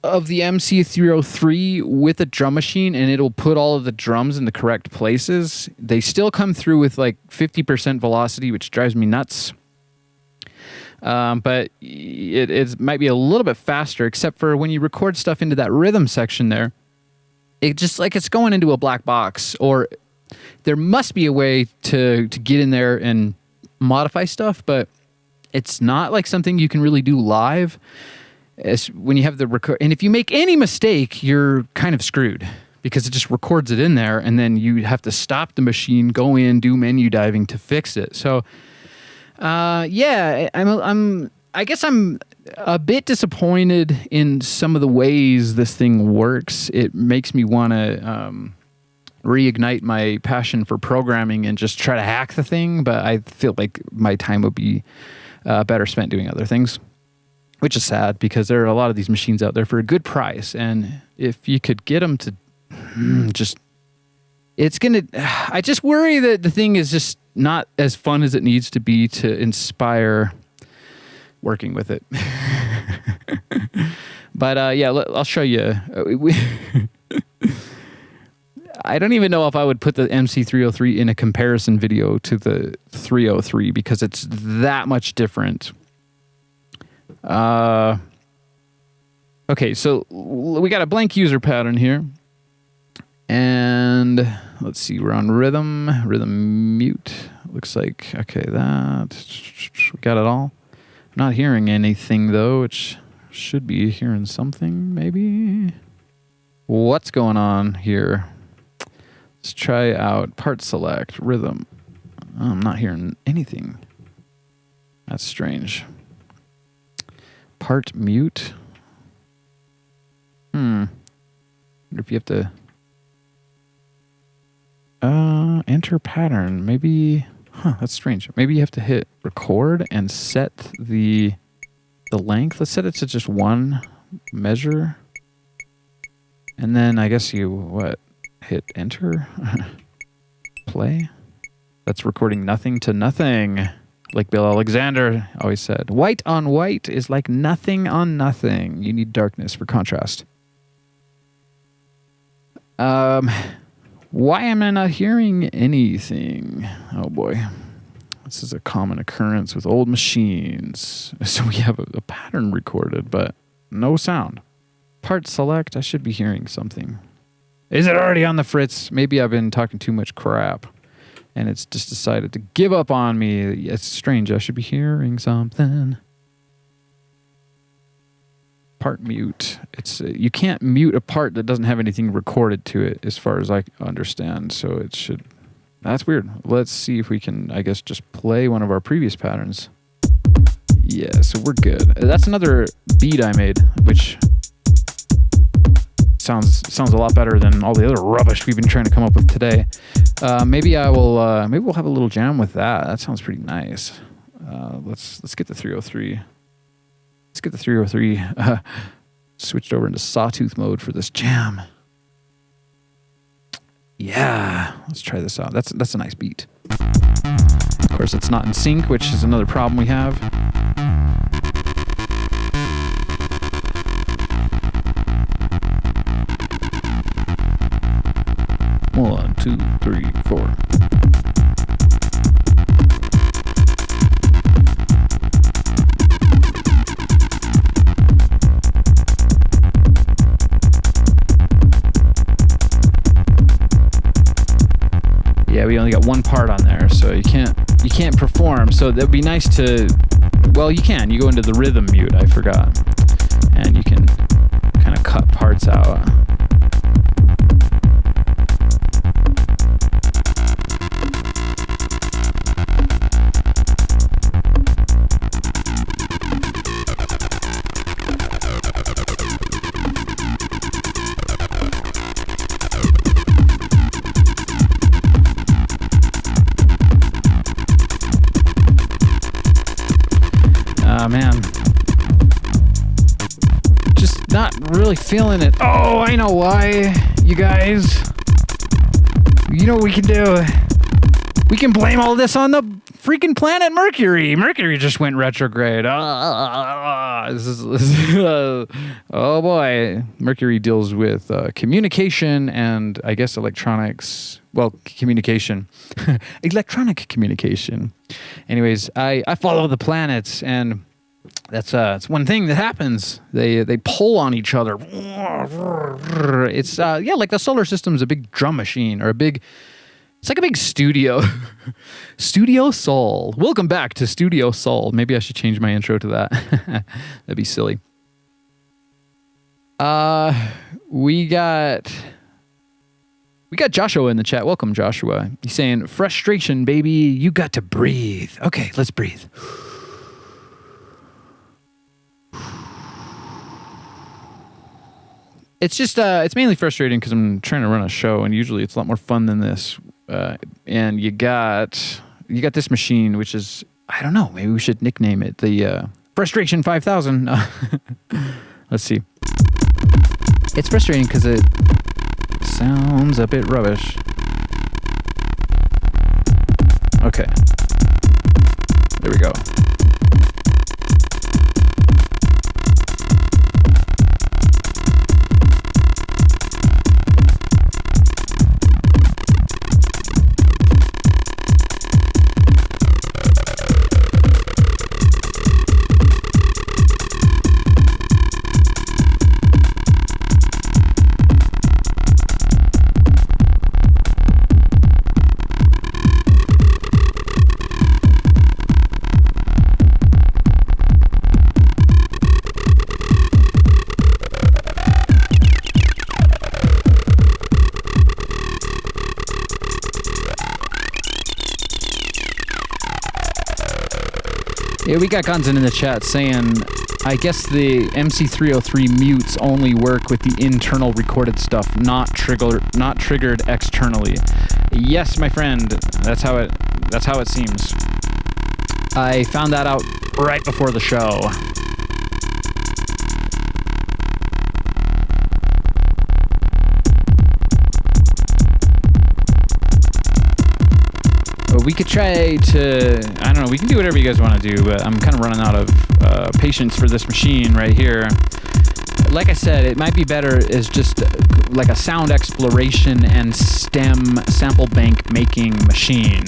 of the MC303 with a drum machine, and it'll put all of the drums in the correct places. They still come through with like 50% velocity, which drives me nuts. But it might be a little bit faster, except for when you record stuff into that rhythm section there. It just like it's going into a black box, or there must be a way to get in there and modify stuff, but it's not like something you can really do live. It's when you have the record, and if you make any mistake, you're kind of screwed because it just records it in there, and then you have to stop the machine, go in, do menu diving to fix it. So, yeah, I guess I'm a bit disappointed in some of the ways this thing works. It makes me want to reignite my passion for programming and just try to hack the thing, but I feel like my time would be better spent doing other things, which is sad because there are a lot of these machines out there for a good price, and if you could get them to I just worry that the thing is just not as fun as it needs to be to inspire working with it. But yeah, I'll show you. I don't even know if I would put the MC303 in a comparison video to the 303 because it's that much different. Okay, so we got a blank user pattern here. And let's see, we're on rhythm mute. Looks like, okay, we got it all. I'm not hearing anything though, which should be hearing something maybe. What's going on here? Let's try out part select, rhythm. Oh, I'm not hearing anything. That's strange. Part mute. Wonder if you have to... Enter pattern. Maybe, that's strange. Maybe you have to hit record and set the length. Let's set it to just one measure. And then I guess you, hit enter? Play? That's recording nothing to nothing. Like Bill Alexander always said, white on white is like nothing on nothing. You need darkness for contrast. Why am I not hearing anything? Oh boy. This is a common occurrence with old machines. So we have a pattern recorded, but no sound. Part select, I should be hearing something. Is it already on the fritz? Maybe I've been talking too much crap and it's just decided to give up on me. It's strange. I should be hearing something. Part mute. It's you can't mute a part that doesn't have anything recorded to it, as far as I understand. So it should. That's weird. Let's see if we can, I guess, just play one of our previous patterns. Yeah, so we're good. That's another beat I made, which sounds a lot better than all the other rubbish we've been trying to come up with today. Maybe I will. Maybe we'll have a little jam with that. That sounds pretty nice. Let's get the 303. Let's get the 303 switched over into sawtooth mode for this jam. Yeah, let's try this out. That's a nice beat. Of course, it's not in sync, which is another problem we have. One, two, three, four. Yeah, we only got one part on there, so you can't perform. So that'd be nice to, well, you can. You go into the rhythm mute, I forgot. And you can kind of cut parts out. Man, just not really feeling it. Oh, I know why, you guys. You know what we can do? We can blame all this on the freaking planet Mercury. Mercury just went retrograde. Oh boy. Mercury deals with communication and I guess electronics. Well, communication. Electronic communication. Anyways, I follow the planets, and that's one thing that happens. They pull on each other. It's like the solar system's a big drum machine, or it's like a big studio. Studio Soul. Welcome back to Studio Soul. Maybe I should change my intro to that. That'd be silly. We got Joshua in the chat. Welcome, Joshua. He's saying, frustration, baby. You got to breathe. Okay, let's breathe. It's just, it's mainly frustrating because I'm trying to run a show, and usually it's a lot more fun than this. And you got this machine, which is, I don't know, maybe we should nickname it the Frustration 5000. Let's see. It's frustrating because it sounds a bit rubbish. Okay. There we go. Yeah, we got Gonzin in the chat saying, I guess the MC303 mutes only work with the internal recorded stuff, not triggered externally. Yes, my friend. That's how it seems. I found that out right before the show. We could try to, I don't know, we can do whatever you guys want to do, but I'm kind of running out of patience for this machine right here. Like I said, it might be better as just like a sound exploration and stem sample bank making machine.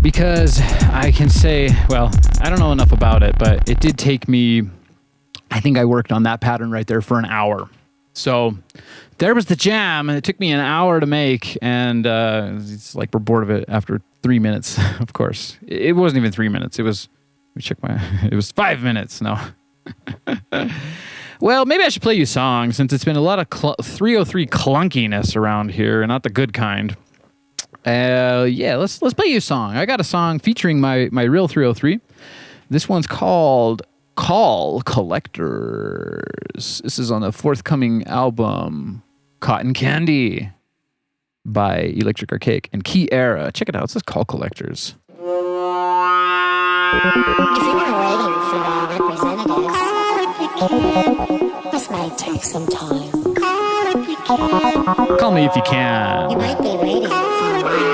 Because I can say, well, I don't know enough about it, but it did take me, I think I worked on that pattern right there for an hour. So there was the jam. It took me an hour to make, and it's like we're bored of it after 3 minutes, of course. It wasn't even 3 minutes. It was, let me check it was 5 minutes. No. Well, maybe I should play you a song since it's been a lot of 303 clunkiness around here, not the good kind. Yeah, let's play you a song. I got a song featuring my real 303. This one's called Call Collectors. This is on the forthcoming album Cotton Candy by Electric Archaic and Key Era. Check it out. It says Call Collectors. If you were waiting for our representatives, this might take some time. Call me if you can. You might be waiting for a while.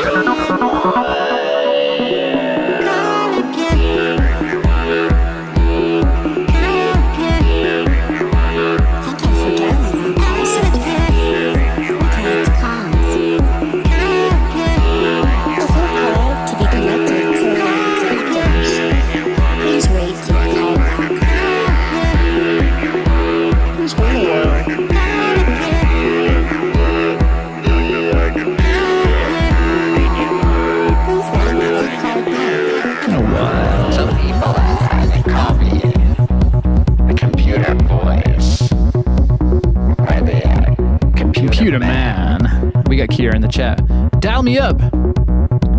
Computer man. We got Kier in the chat. Dial me up.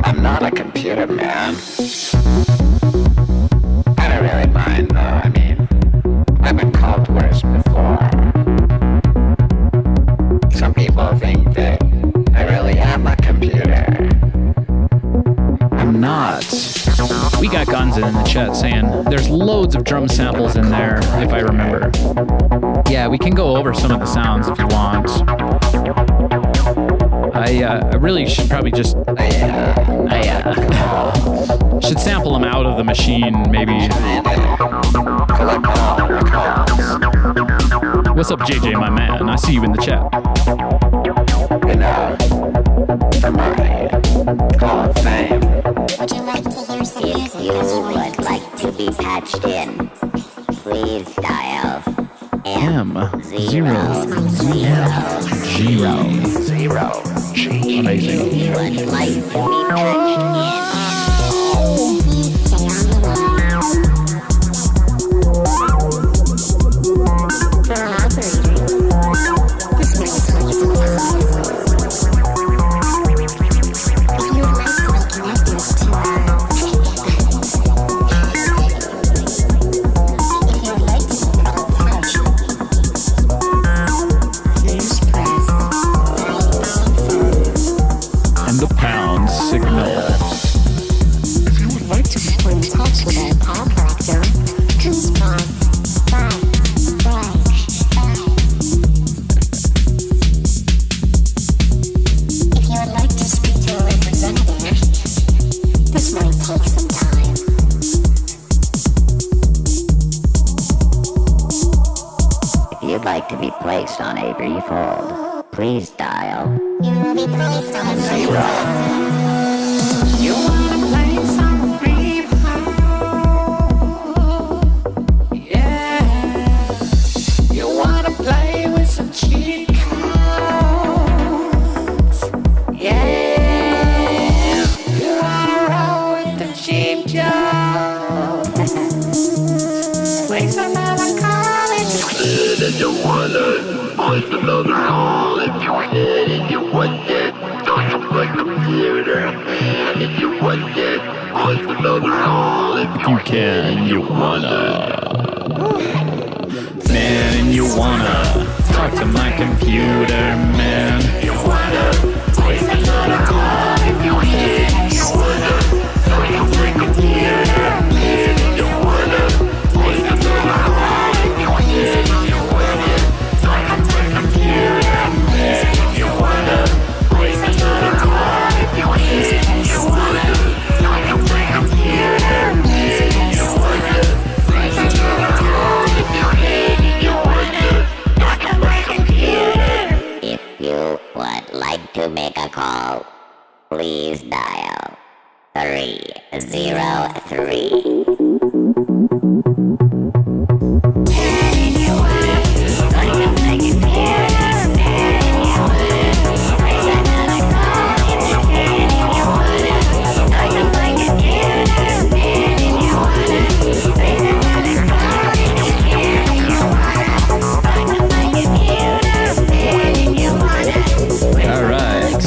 I'm not a computer man. I don't really mind though. I mean, I've been called worse before. Some people think that I really am a computer. I'm not. We got Gonzin in the chat saying there's loads of drum samples in there, if I remember. Yeah, we can go over some of the sounds if you want. I really should probably just... should sample them out of the machine, maybe. What's up, JJ, my man? I see you in the chat. For my Call of Fame. Would you like to hear some music? If you would like to be patched in, please dial M0G. Amazing. If you would like to be patched in. On a brief hold, please dial. You will be placed on a zero. You wanna play some brief hold? Yeah. You wanna play with some cheat codes? Yeah. You wanna roll with the cheap Joe? Play some melancholy. And you wanna play another call if you hit it. If you can, you wanna. Man, and you wanna talk to my computer, man. You wanna place another call if you can. You wanna talk to my computer, man. You wanna place another call if you can. You wanna talk to my computer, man. You wanna place another call if you can. You wanna talk to my computer, man. You wanna place another call if you can. You wanna talk to my computer. If you would like to make a call, please dial 303. All right.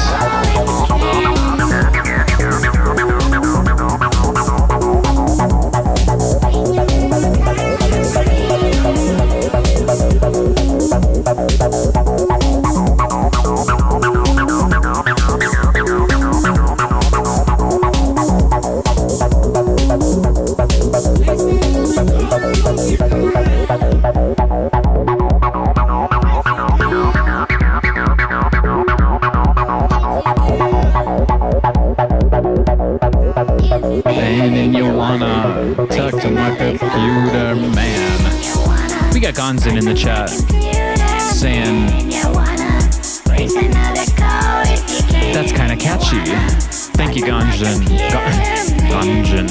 And you wanna talk to my computer, man. We got Gonzin in the chat saying that's kind of catchy. Thank you, Gonzin. Gonzin.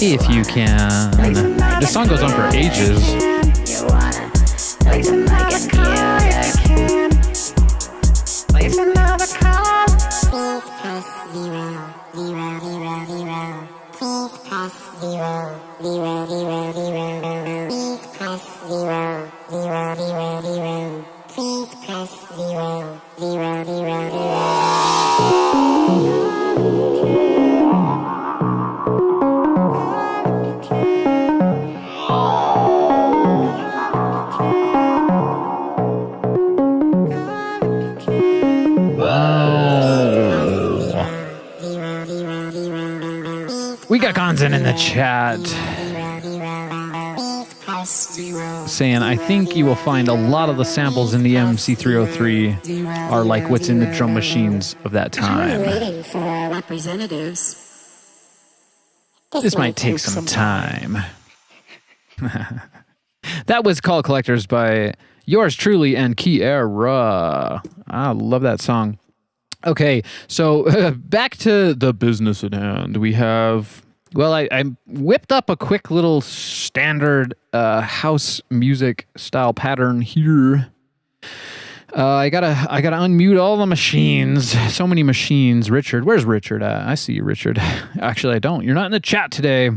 If you can. This song goes on for ages. We got Gonzin in the chat saying, I think you will find a lot of the samples in the MC303 are like what's in the drum machines of that time. We're waiting for our representatives. This might take some time. That was Call Collectors by yours truly and Kiera. I love that song. Okay, so back to the business at hand. We have, well, I whipped up a quick little standard house music style pattern here. I gotta unmute all the machines. So many machines. Richard, where's Richard at? I see you, Richard. Actually, I don't. You're not in the chat today.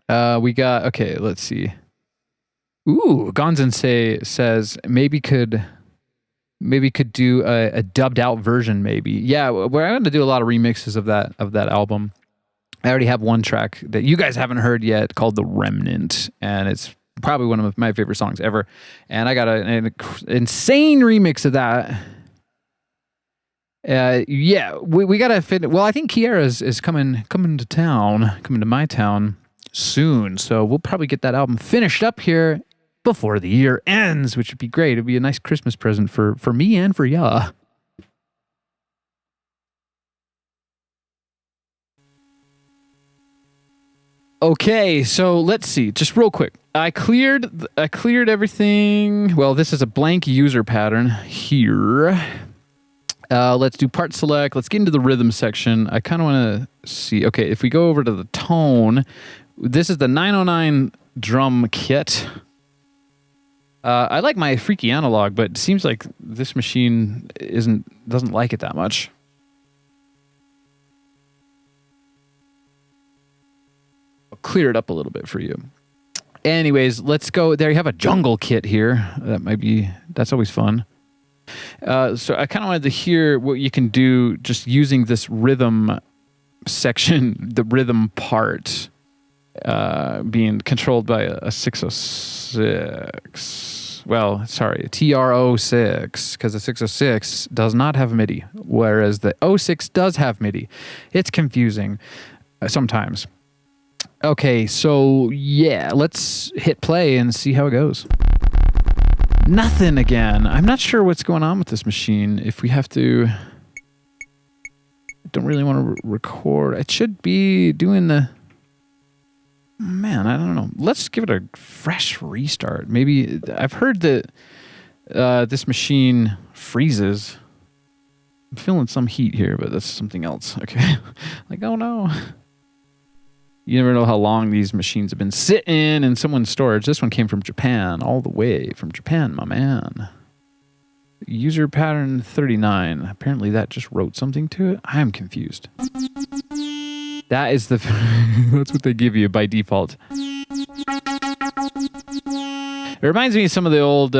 We got, okay, let's see. Ooh, Gonzin says maybe could do a dubbed out version, maybe. Yeah, we're going to do a lot of remixes of that album. I already have one track that you guys haven't heard yet called The Remnant, and it's probably one of my favorite songs ever. And I got an insane remix of that. Yeah, we got to fit. Well, I think Kiera is coming to my town soon, so we'll probably get that album finished up here before the year ends, which would be great. It'd be a nice Christmas present for me and for ya. Okay, so let's see. Just real quick. I cleared everything. Well, this is a blank user pattern here. Let's do part select. Let's get into the rhythm section. I kind of want to see. Okay, if we go over to the tone, this is the 909 drum kit. I like my freaky analog, but it seems like this machine doesn't like it that much. I'll clear it up a little bit for you. Anyways, let's go. There you have a jungle kit here. That's always fun. So I kind of wanted to hear what you can do just using this rhythm section, the rhythm part, being controlled by a 606. Well, sorry, a TR-06, because the 606 does not have MIDI, whereas the 06 does have MIDI. It's confusing sometimes. Okay, so yeah, let's hit play and see how it goes. Nothing again. I'm not sure what's going on with this machine. If we have to... I don't really want to record. It should be doing the... Man, I don't know. Let's give it a fresh restart. Maybe... I've heard that this machine freezes. I'm feeling some heat here, but that's something else. Okay. Like, oh no. You never know how long these machines have been sitting in someone's storage. This one came from Japan, all the way from Japan, my man. User pattern 39. Apparently that just wrote something to it. I am confused. That is the... That's what they give you by default. It reminds me of some of the old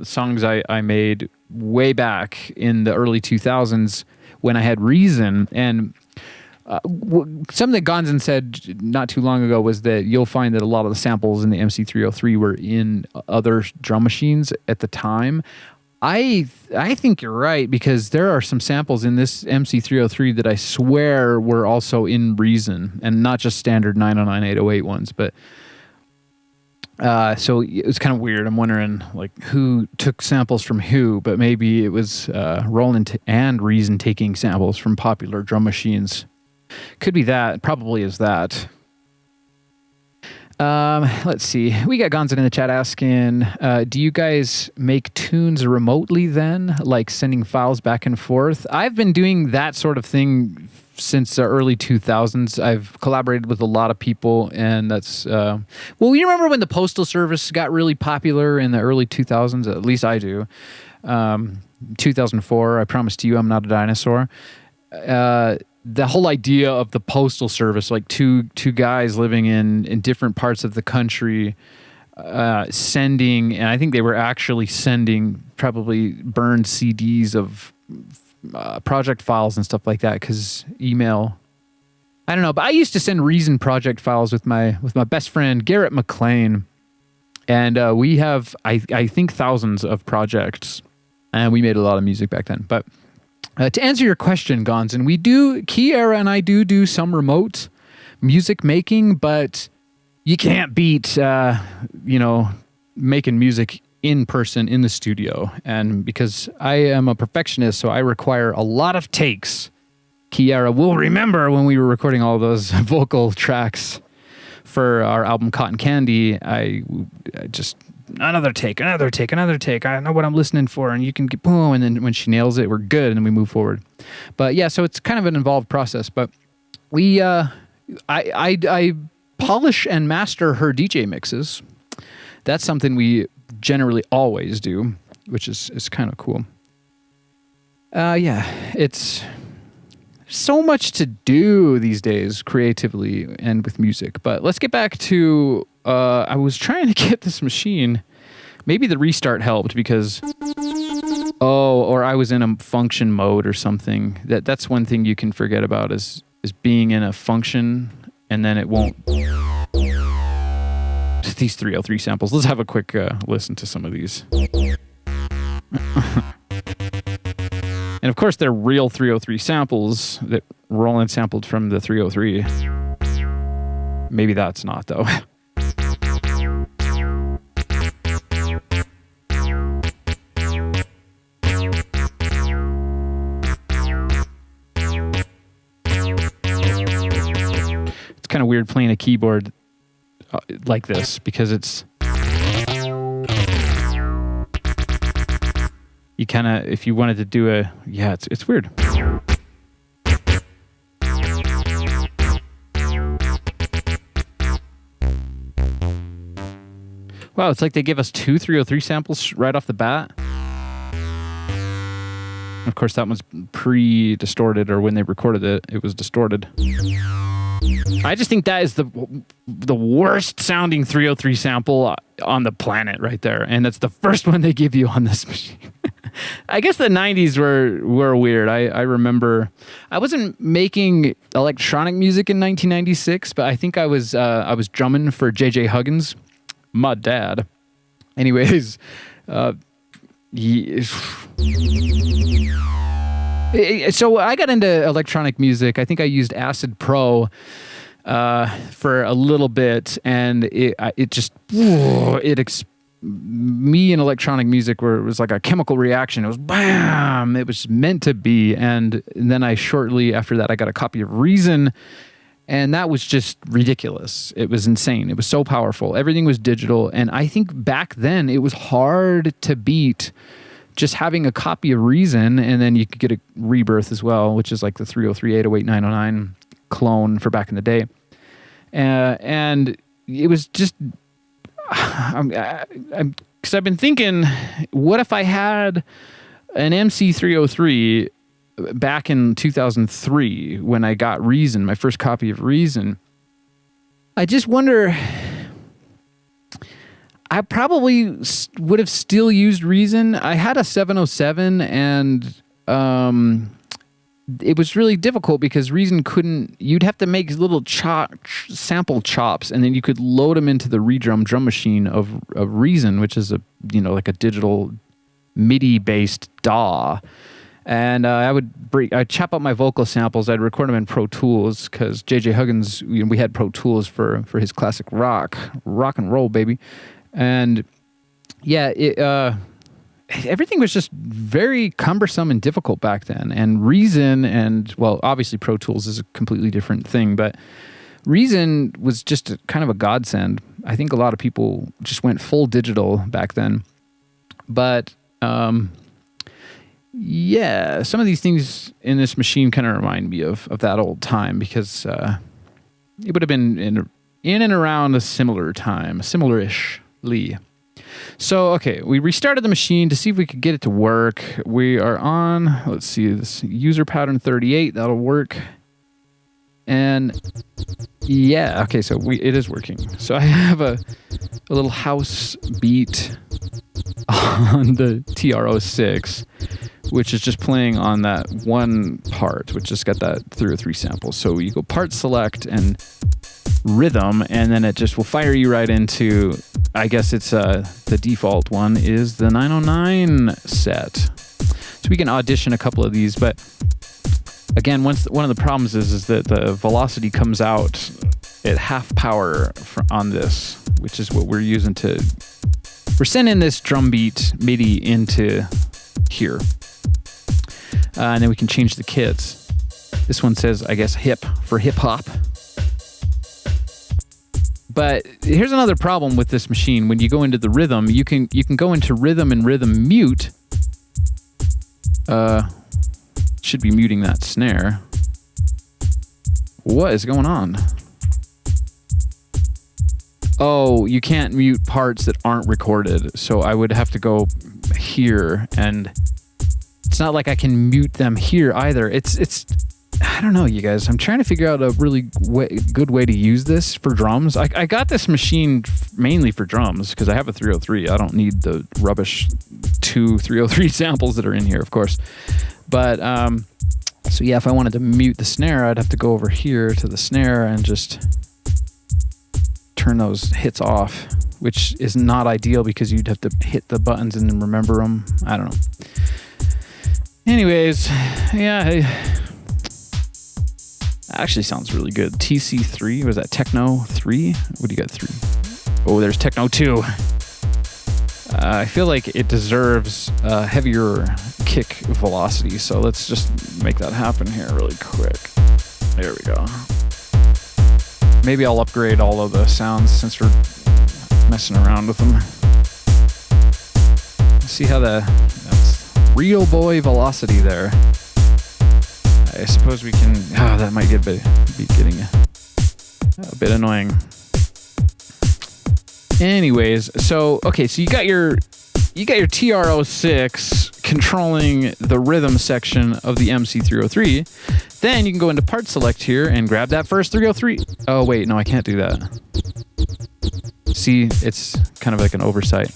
songs I made way back in the early 2000s when I had Reason. And... something that Gonzin said not too long ago was that you'll find that a lot of the samples in the MC303 were in other drum machines at the time. I think you're right, because there are some samples in this MC303 that I swear were also in Reason, and not just standard 909 808 ones. But so it was kind of weird. I'm wondering like who took samples from who, but maybe it was Roland and Reason taking samples from popular drum machines. Could be that. Probably is that. Let's see. We got Gonzin in the chat asking, do you guys make tunes remotely then? Like sending files back and forth? I've been doing that sort of thing since the early 2000s. I've collaborated with a lot of people, and that's... well, you remember when the Postal Service got really popular in the early 2000s? At least I do. 2004, I Promise You I'm Not a Dinosaur. The whole idea of the Postal Service, like two guys living in different parts of the country, sending, and I think they were actually sending probably burned CDs of project files and stuff like that, because email, I don't know, but I used to send Reason project files with my best friend Garrett McLean, and we have I think thousands of projects, and we made a lot of music back then. But to answer your question, Gonzin, we do, Kiera and I do some remote music making, but you can't beat, making music in person in the studio. And because I am a perfectionist, so I require a lot of takes. Kiera will remember when we were recording all those vocal tracks for our album Cotton Candy, I just... Another take. I know what I'm listening for, and you can get boom, and then when she nails it, we're good, and then we move forward. But yeah, so it's kind of an involved process. But we, I polish and master her DJ mixes. That's something we generally always do, which is kind of cool. Yeah, it's so much to do these days creatively and with music. But let's get back to... I was trying to get this machine. Maybe the restart helped because... or I was in a function mode or something. That's one thing you can forget about is being in a function, and then it won't... These 303 samples. Let's have a quick listen to some of these. And of course, they're real 303 samples that Roland sampled from the 303. Maybe that's not, though. It's kind of weird playing a keyboard like this because it's... You kind of, if you wanted to do a, yeah, it's weird. Wow, it's like they give us 2 303 samples right off the bat. Of course, that one's pre-distorted, or when they recorded it, it was distorted. I just think that is the worst sounding 303 sample on the planet right there, and that's the first one they give you on this machine. I guess the 90s were weird. I remember I wasn't making electronic music in 1996, but I think I was drumming for J.J. Huggins, my dad. Anyways, so I got into electronic music. I think I used Acid Pro for a little bit, and me and electronic music was like a chemical reaction. It was bam! It was meant to be. And then I shortly after that, I got a copy of Reason, and that was just ridiculous. It was insane. It was so powerful. Everything was digital, and I think back then it was hard to beat just having a copy of Reason, and then you could get a Rebirth as well, which is like the 303, 808, 909 clone for back in the day. And it was just, because I've been thinking, what if I had an MC303 back in 2003 when I got Reason, my first copy of Reason? I just wonder, I probably would have still used Reason. I had a 707, and it was really difficult because Reason you'd have to make little sample chops, and then you could load them into the redrum drum machine of Reason, which is like a digital MIDI based DAW. And I'd chop up my vocal samples. I'd record them in Pro Tools because J.J. Huggins, we had Pro Tools for his classic rock and roll, baby. And yeah, everything was just very cumbersome and difficult back then. And Reason obviously Pro Tools is a completely different thing, but Reason was just kind of a godsend. I think a lot of people just went full digital back then. But yeah, some of these things in this machine kind of remind me of that old time, because it would have been in and around a similar time, similar-ishly. So, okay, we restarted the machine to see if we could get it to work. We are on, let's see, this user pattern 38. That'll work. And yeah, okay, so it is working. So I have a little house beat on the TR-06, which is just playing on that one part, which just got that 303 sample. So you go part select and rhythm, and then it just will fire you right into, I guess it's the default one is the 909 set. So we can audition a couple of these, but again, one of the problems is that the velocity comes out at half power on this, which is what we're using we're sending this drum beat MIDI into here. And then we can change the kits. This one says, I guess, hip for hip hop. But here's another problem with this machine. When you go into the rhythm, you can go into rhythm and rhythm mute. Should be muting that snare. What is going on? Oh, you can't mute parts that aren't recorded. So I would have to go here, and it's not like I can mute them here either. It's I don't know, you guys. I'm trying to figure out a really good way to use this for drums. I got this machine mainly for drums because I have a 303. I don't need the rubbish 2 303 samples that are in here, of course. But so yeah, if I wanted to mute the snare, I'd have to go over here to the snare and just turn those hits off, which is not ideal because you'd have to hit the buttons and then remember them. I don't know. Anyways, yeah. Actually sounds really good. TC3, was that Techno 3? What do you got, 3? Oh, there's Techno 2. I feel like it deserves a heavier kick velocity, so let's just make that happen here really quick. There we go. Maybe I'll upgrade all of the sounds since we're messing around with them. See how that's real boy velocity there. I suppose we can. Oh, that might be getting a bit annoying. Anyways, so okay, so you got your TR-06 controlling the rhythm section of the MC303, then you can go into part select here and grab that first 303. Oh, wait, no, I can't do that. See, it's kind of like an oversight.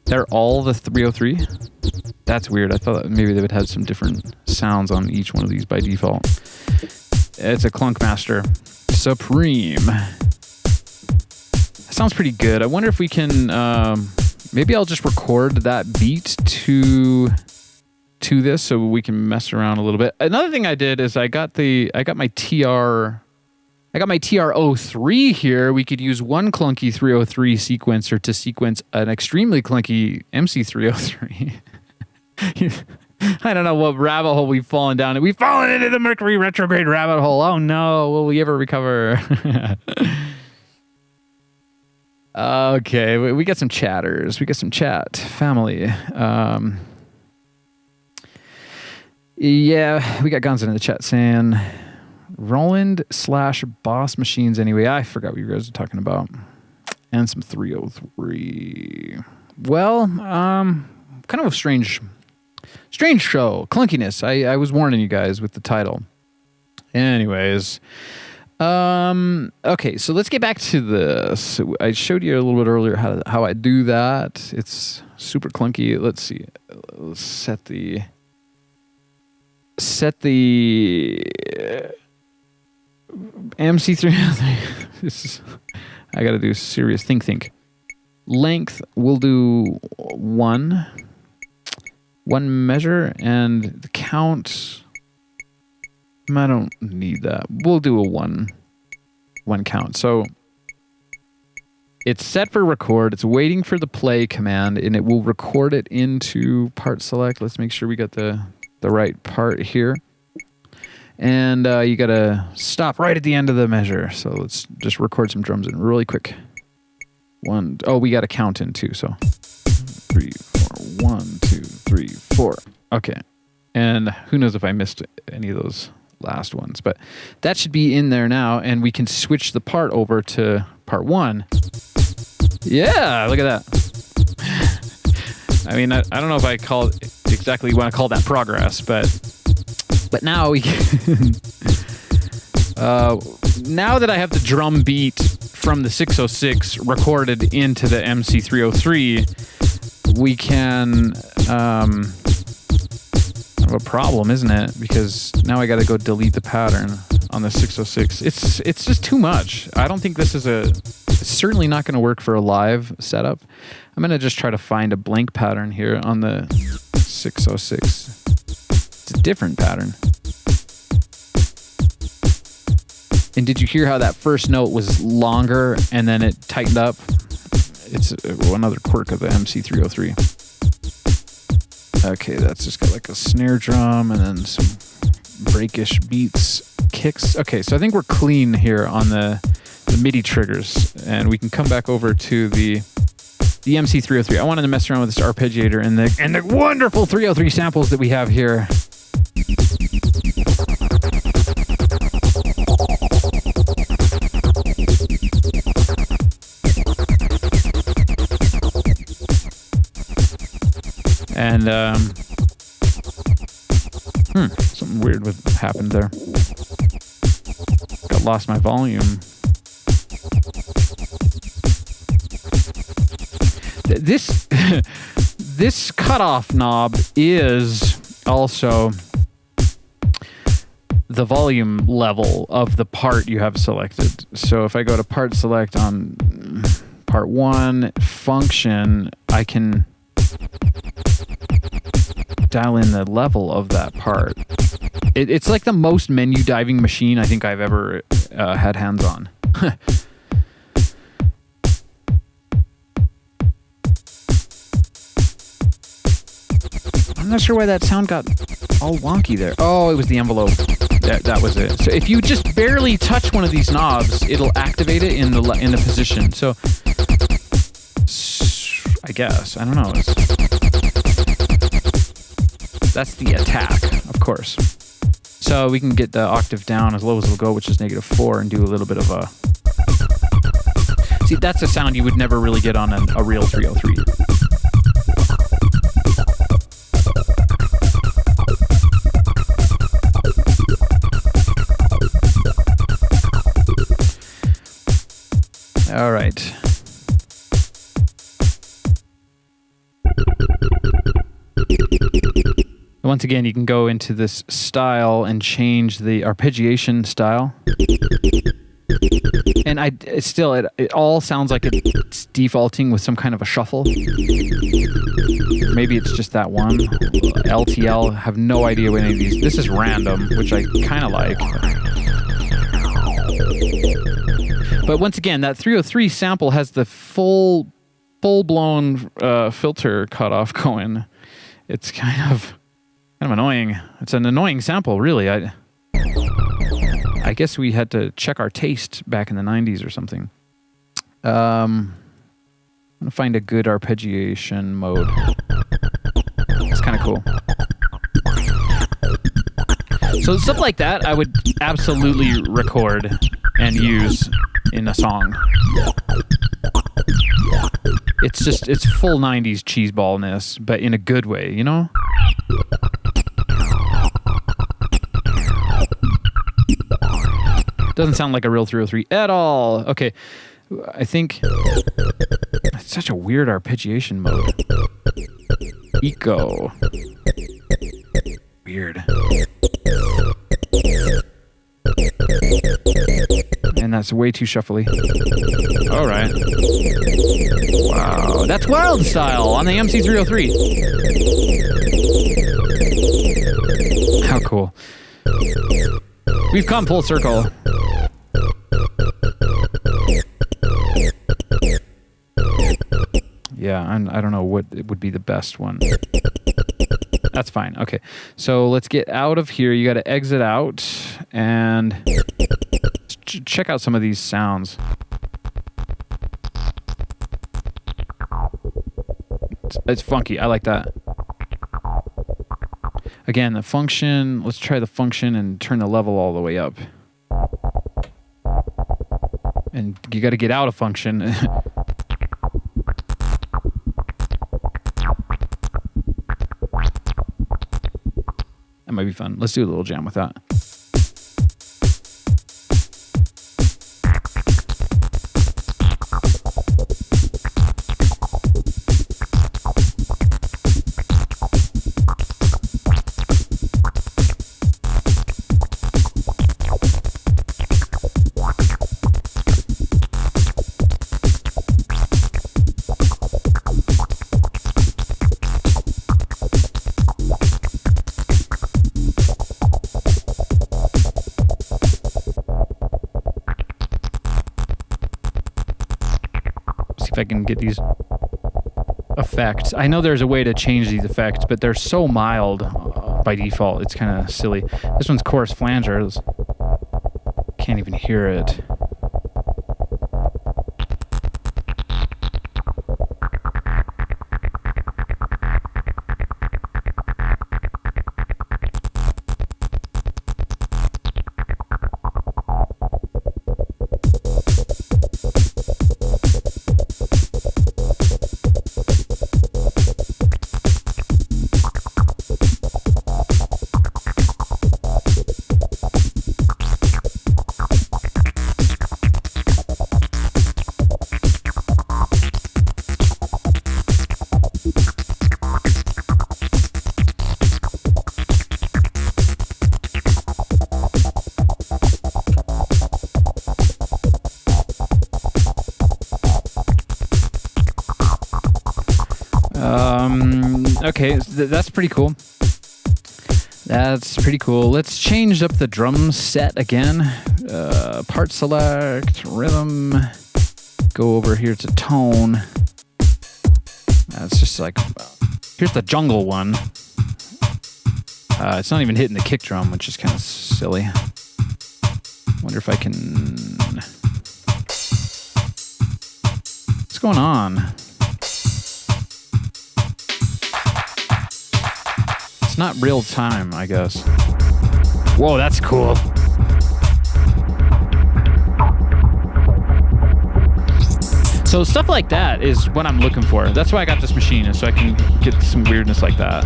They're all the 303? That's weird. I thought maybe they would have some different sounds on each one of these by default. It's a Clunkmaster Supreme. That sounds pretty good. I wonder if we can... maybe I'll just record that beat to this so we can mess around a little bit. Another thing I did is I got my TR-03 here. We could use one clunky 303 sequencer to sequence an extremely clunky MC303. I don't know what rabbit hole we've fallen down. We've fallen into the Mercury retrograde rabbit hole. Oh no, will we ever recover? Okay, we got some chatters. We got some chat. Family. Yeah, we got Guns in the chat saying Roland/Boss Machines anyway. I forgot what you guys are talking about. And some 303. Well, kind of a strange show. Clunkiness. I was warning you guys with the title. Anyways. Okay, so let's get back to this. I showed you a little bit earlier how I do that. It's super clunky. Let's see. Let's set the MC303. This is, I gotta do serious think. Length, we'll do one measure, and the count, I don't need that. We'll do a one count. So it's set for record. It's waiting for the play command, and it will record it into part select. Let's make sure we got the right part here. And you got to stop right at the end of the measure. So let's just record some drums in really quick. We got to count in too. So 3, 4, 1, 2, 3, 4. Okay. And who knows if I missed any of those last ones, but that should be in there now, and we can switch the part over to part 1. Yeah, look at that. I mean, I don't know if I exactly want to call that progress, but now we can now that I have the drum beat from the 606 recorded into the MC303, we can have a problem, isn't it? Because now I got to go delete the pattern on the 606. It's just too much. I don't think this is it's certainly not going to work for a live setup. I'm going to just try to find a blank pattern here on the 606. It's a different pattern. And did you hear how that first note was longer and then it tightened up? It's another quirk of the MC303. Okay, that's just got like a snare drum and then some breakish beats, kicks. Okay, so I think we're clean here on the MIDI triggers, and we can come back over to the MC303. I wanted to mess around with this arpeggiator and the wonderful 303 samples that we have here. And something weird happened there. Lost my volume. This cutoff knob is also the volume level of the part you have selected. So if I go to part select on part 1 function, I can dial in the level of that part. It's like the most menu diving machine I think I've ever had hands on. I'm not sure why that sound got all wonky there. Oh, it was the envelope. That was it. So if you just barely touch one of these knobs, it'll activate it in the position. So I guess, I don't know. That's the attack, of course. So we can get the octave down as low as it'll go, which is -4, and do a little bit of a... See, that's a sound you would never really get on a real 303. All right. Once again, you can go into this style and change the arpeggiation style. And it all sounds like it's defaulting with some kind of a shuffle. Maybe it's just that one. LTL, have no idea what any of these. This is random, which I kind of like. But once again, that 303 sample has the full-blown filter cutoff going. It's kind of annoying. It's an annoying sample, really. I guess we had to check our taste back in the 90s or something. I'm gonna find a good arpeggiation mode. It's kind of cool. So stuff like that, I would absolutely record and use in a song. It's full 90s cheeseballness, but in a good way, you know? Doesn't sound like a real 303 at all. Okay, I think it's such a weird arpeggiation mode. Eco. Weird. And that's way too shuffly. All right. Wow, that's wild style on the MC303. How cool. We've come full circle. Yeah, I don't know what would be the best one. That's fine. Okay, so let's get out of here. You got to exit out and check out some of these sounds. It's funky. I like that. Again, the function. Let's try the function and turn the level all the way up. And you got to get out of function. That might be fun. Let's do a little jam with that. I can get these effects. I know there's a way to change these effects, but they're so mild by default. It's kind of silly. This one's chorus flangers. Can't even hear it. Okay, that's pretty cool. That's pretty cool. Let's change up the drum set again. Part select, rhythm. Go over here to tone. That's just like, here's the jungle one. It's not even hitting the kick drum, which is kind of silly. Wonder if I can... What's going on? It's not real time, I guess. Whoa, that's cool. So stuff like that is what I'm looking for. That's why I got this machine, is so I can get some weirdness like that.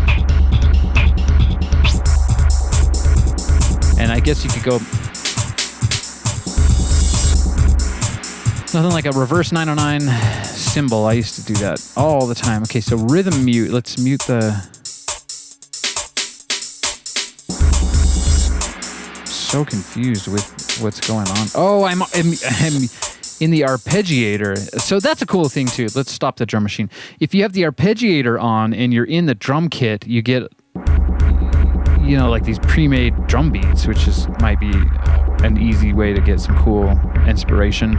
And I guess you could go... Nothing like a reverse 909 cymbal. I used to do that all the time. Okay, so rhythm mute. Let's mute the... So confused with what's going on. Oh, I'm in the arpeggiator. So that's a cool thing too. Let's stop the drum machine. If you have the arpeggiator on and you're in the drum kit, you get, you know, like these pre-made drum beats, which might be an easy way to get some cool inspiration.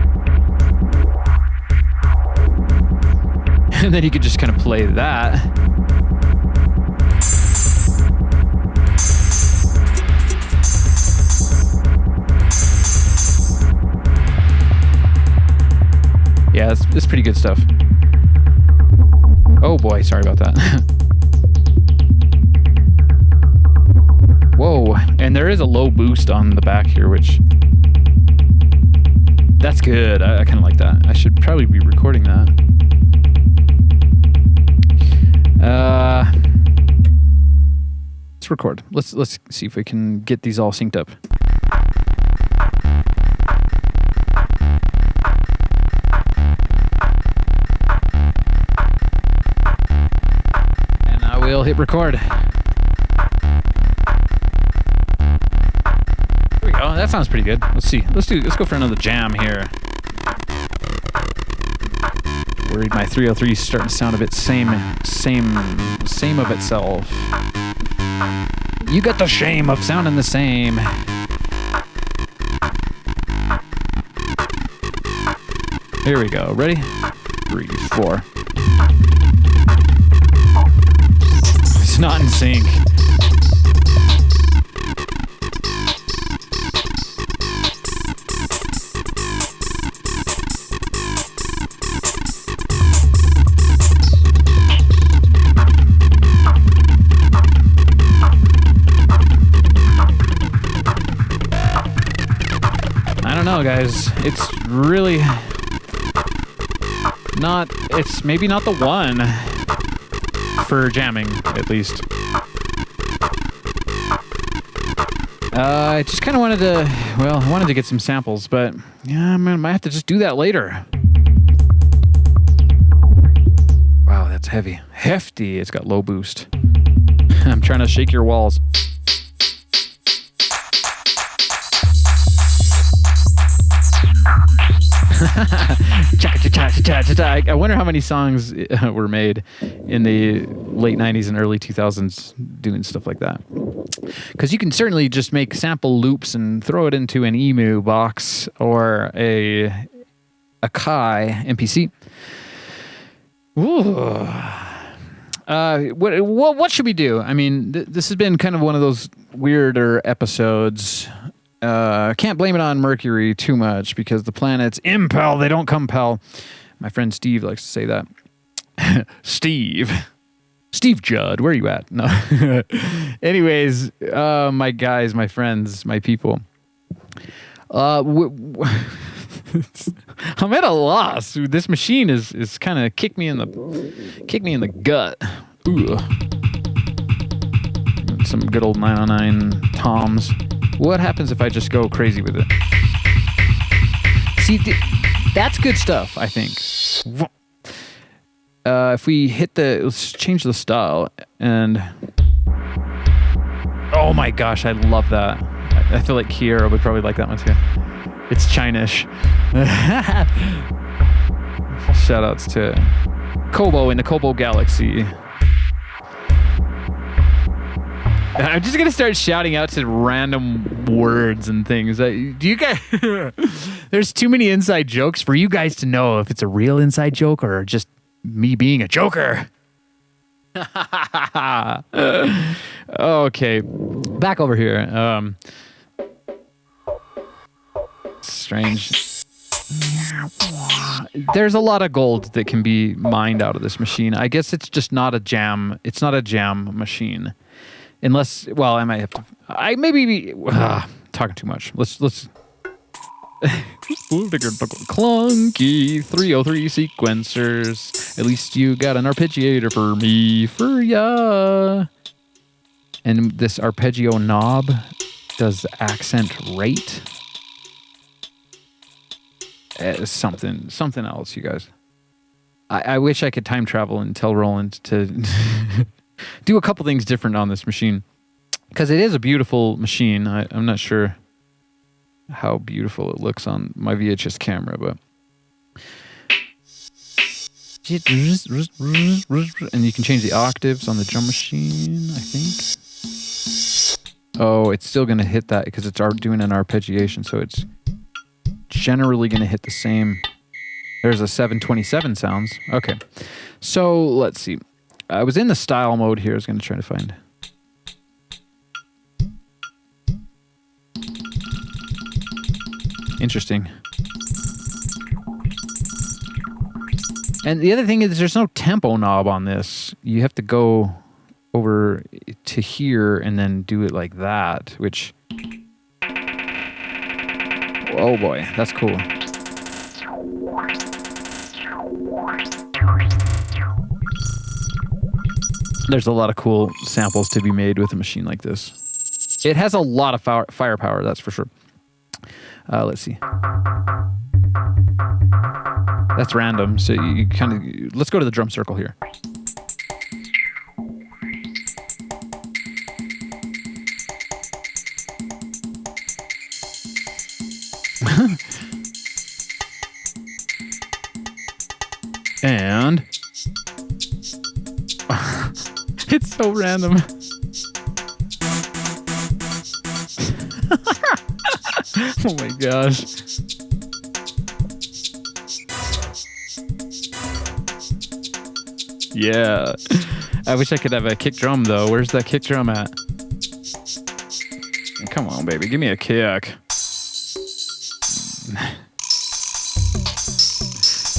And then you could just kind of play that. Yeah, it's pretty good stuff. Oh boy, sorry about that. Whoa, and there is a low boost on the back here, which... That's good. I kind of like that. I should probably be recording that. Let's record. Let's see if we can get these all synced up. And I will hit record. Here we go. That sounds pretty good. Let's see. Let's go for another jam here. Worried my 303 is starting to sound a bit same of itself. You got the shame of sounding the same. Here we go. Ready? 3, 4. It's not in sync. No, guys, it's really not, it's maybe not the one for jamming, at least. I just kind of wanted to, well, I wanted to get some samples, but yeah, I might have to just do that later. Wow, that's heavy. Hefty. It's got low boost. I'm trying to shake your walls. I wonder how many songs were made in the late 90s and early 2000s doing stuff like that. Because you can certainly just make sample loops and throw it into an emu box or a Kai MPC. Ooh. What should we do? I mean, this has been kind of one of those weirder episodes. Can't blame it on Mercury too much because the planets impel, they don't compel. My friend Steve likes to say that. Steve Judd, where are you at? No. Anyways, my guys, my friends, my people. I'm at a loss. This machine is kind of kick me in the gut. Ooh. Some good old 909 toms. What happens if I just go crazy with it? See, that's good stuff, I think. If we hit let's change the style and... Oh my gosh, I love that. I feel like Kiera would probably like that one too. It's Chinish. Shoutouts to Kobo in the Kobo Galaxy. I'm just gonna start shouting out to random words and things. Do you guys? There's too many inside jokes for you guys to know if it's a real inside joke or just me being a joker. Okay, back over here. Strange. There's a lot of gold that can be mined out of this machine. I guess it's just not a jam. It's not a jam machine. Unless, well, I might have to. I maybe be talking too much. Let's. Clunky 303 sequencers. At least you got an arpeggiator for me, for ya. And this arpeggio knob does accent rate. Something else, you guys. I wish I could time travel and tell Roland to do a couple things different on this machine. Because it is a beautiful machine. I'm not sure how beautiful it looks on my VHS camera, but... And you can change the octaves on the drum machine, I think. Oh, it's still going to hit that because it's doing an arpeggiation, so it's generally going to hit the same. There's a 727 sounds. Okay. So, let's see. I was in the style mode here. I was going to try to find... Interesting. And the other thing is there's no tempo knob on this. You have to go over to here and then do it like that, which... Oh boy, that's cool. There's a lot of cool samples to be made with a machine like this. It has a lot of firepower, that's for sure. Let's see. That's random, so you kind of... Let's go to the drum circle here. And... It's so random. Oh my gosh. Yeah. I wish I could have a kick drum though. Where's that kick drum at? Come on, baby. Give me a kick.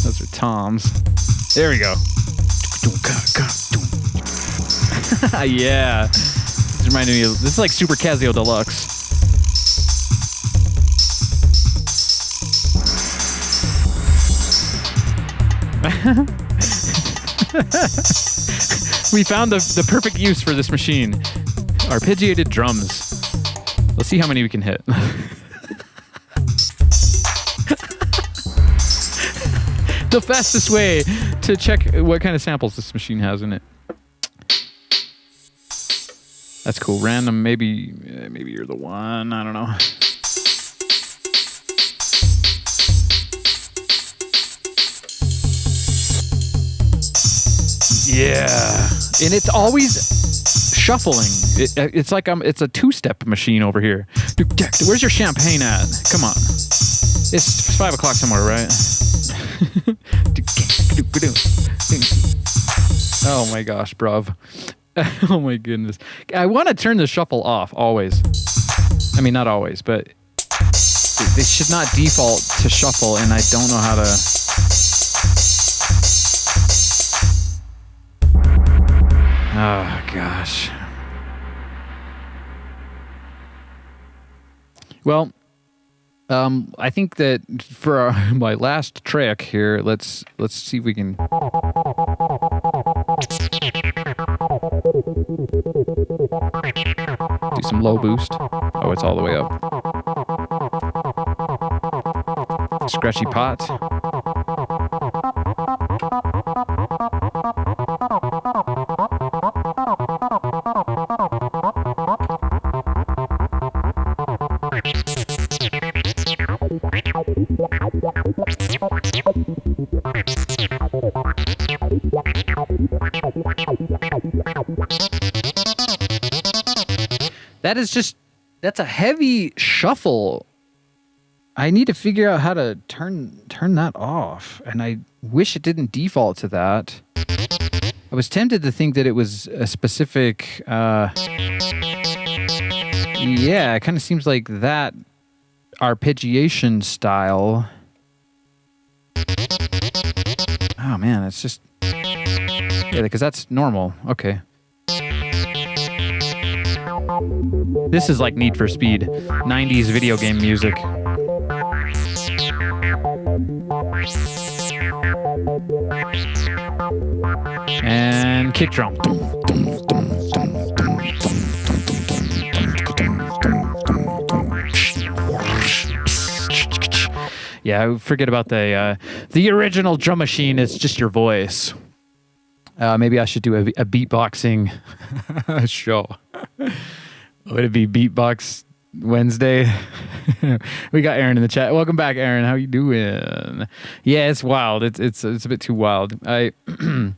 Those are toms. There we go. Yeah. This reminded me of... This is like Super Casio Deluxe. We found the perfect use for this machine. Arpeggiated drums. Let's see how many we can hit. The fastest way to check what kind of samples this machine has in it. That's cool. Random, maybe you're the one. I don't know. Yeah, and it's always shuffling. It's like it's a two-step machine over here. Where's your champagne at? Come on, it's 5 o'clock somewhere, right? Oh my gosh, bruv. Oh my goodness. I want to turn the shuffle off always. I mean, not always, but they should not default to shuffle, and I don't know how to... Oh, gosh. Well, I think that for my last track here, let's see if we can... Do some low boost. Oh, it's all the way up. Scratchy pot. That's a heavy shuffle. I need to figure out how to turn that off, and I wish it didn't default to that. I was tempted to think that it was a specific, yeah, it kind of seems like that arpeggiation style. Oh man, it's just, yeah, because that's normal. Okay. This is like Need for Speed, 90s video game music. And kick drum. Yeah, forget about the original drum machine. It's just your voice. Maybe I should do a beatboxing show. Would it be Beatbox Wednesday? We got Aaron in the chat. Welcome back, Aaron. How you doing? Yeah, it's wild. It's a bit too wild. I don't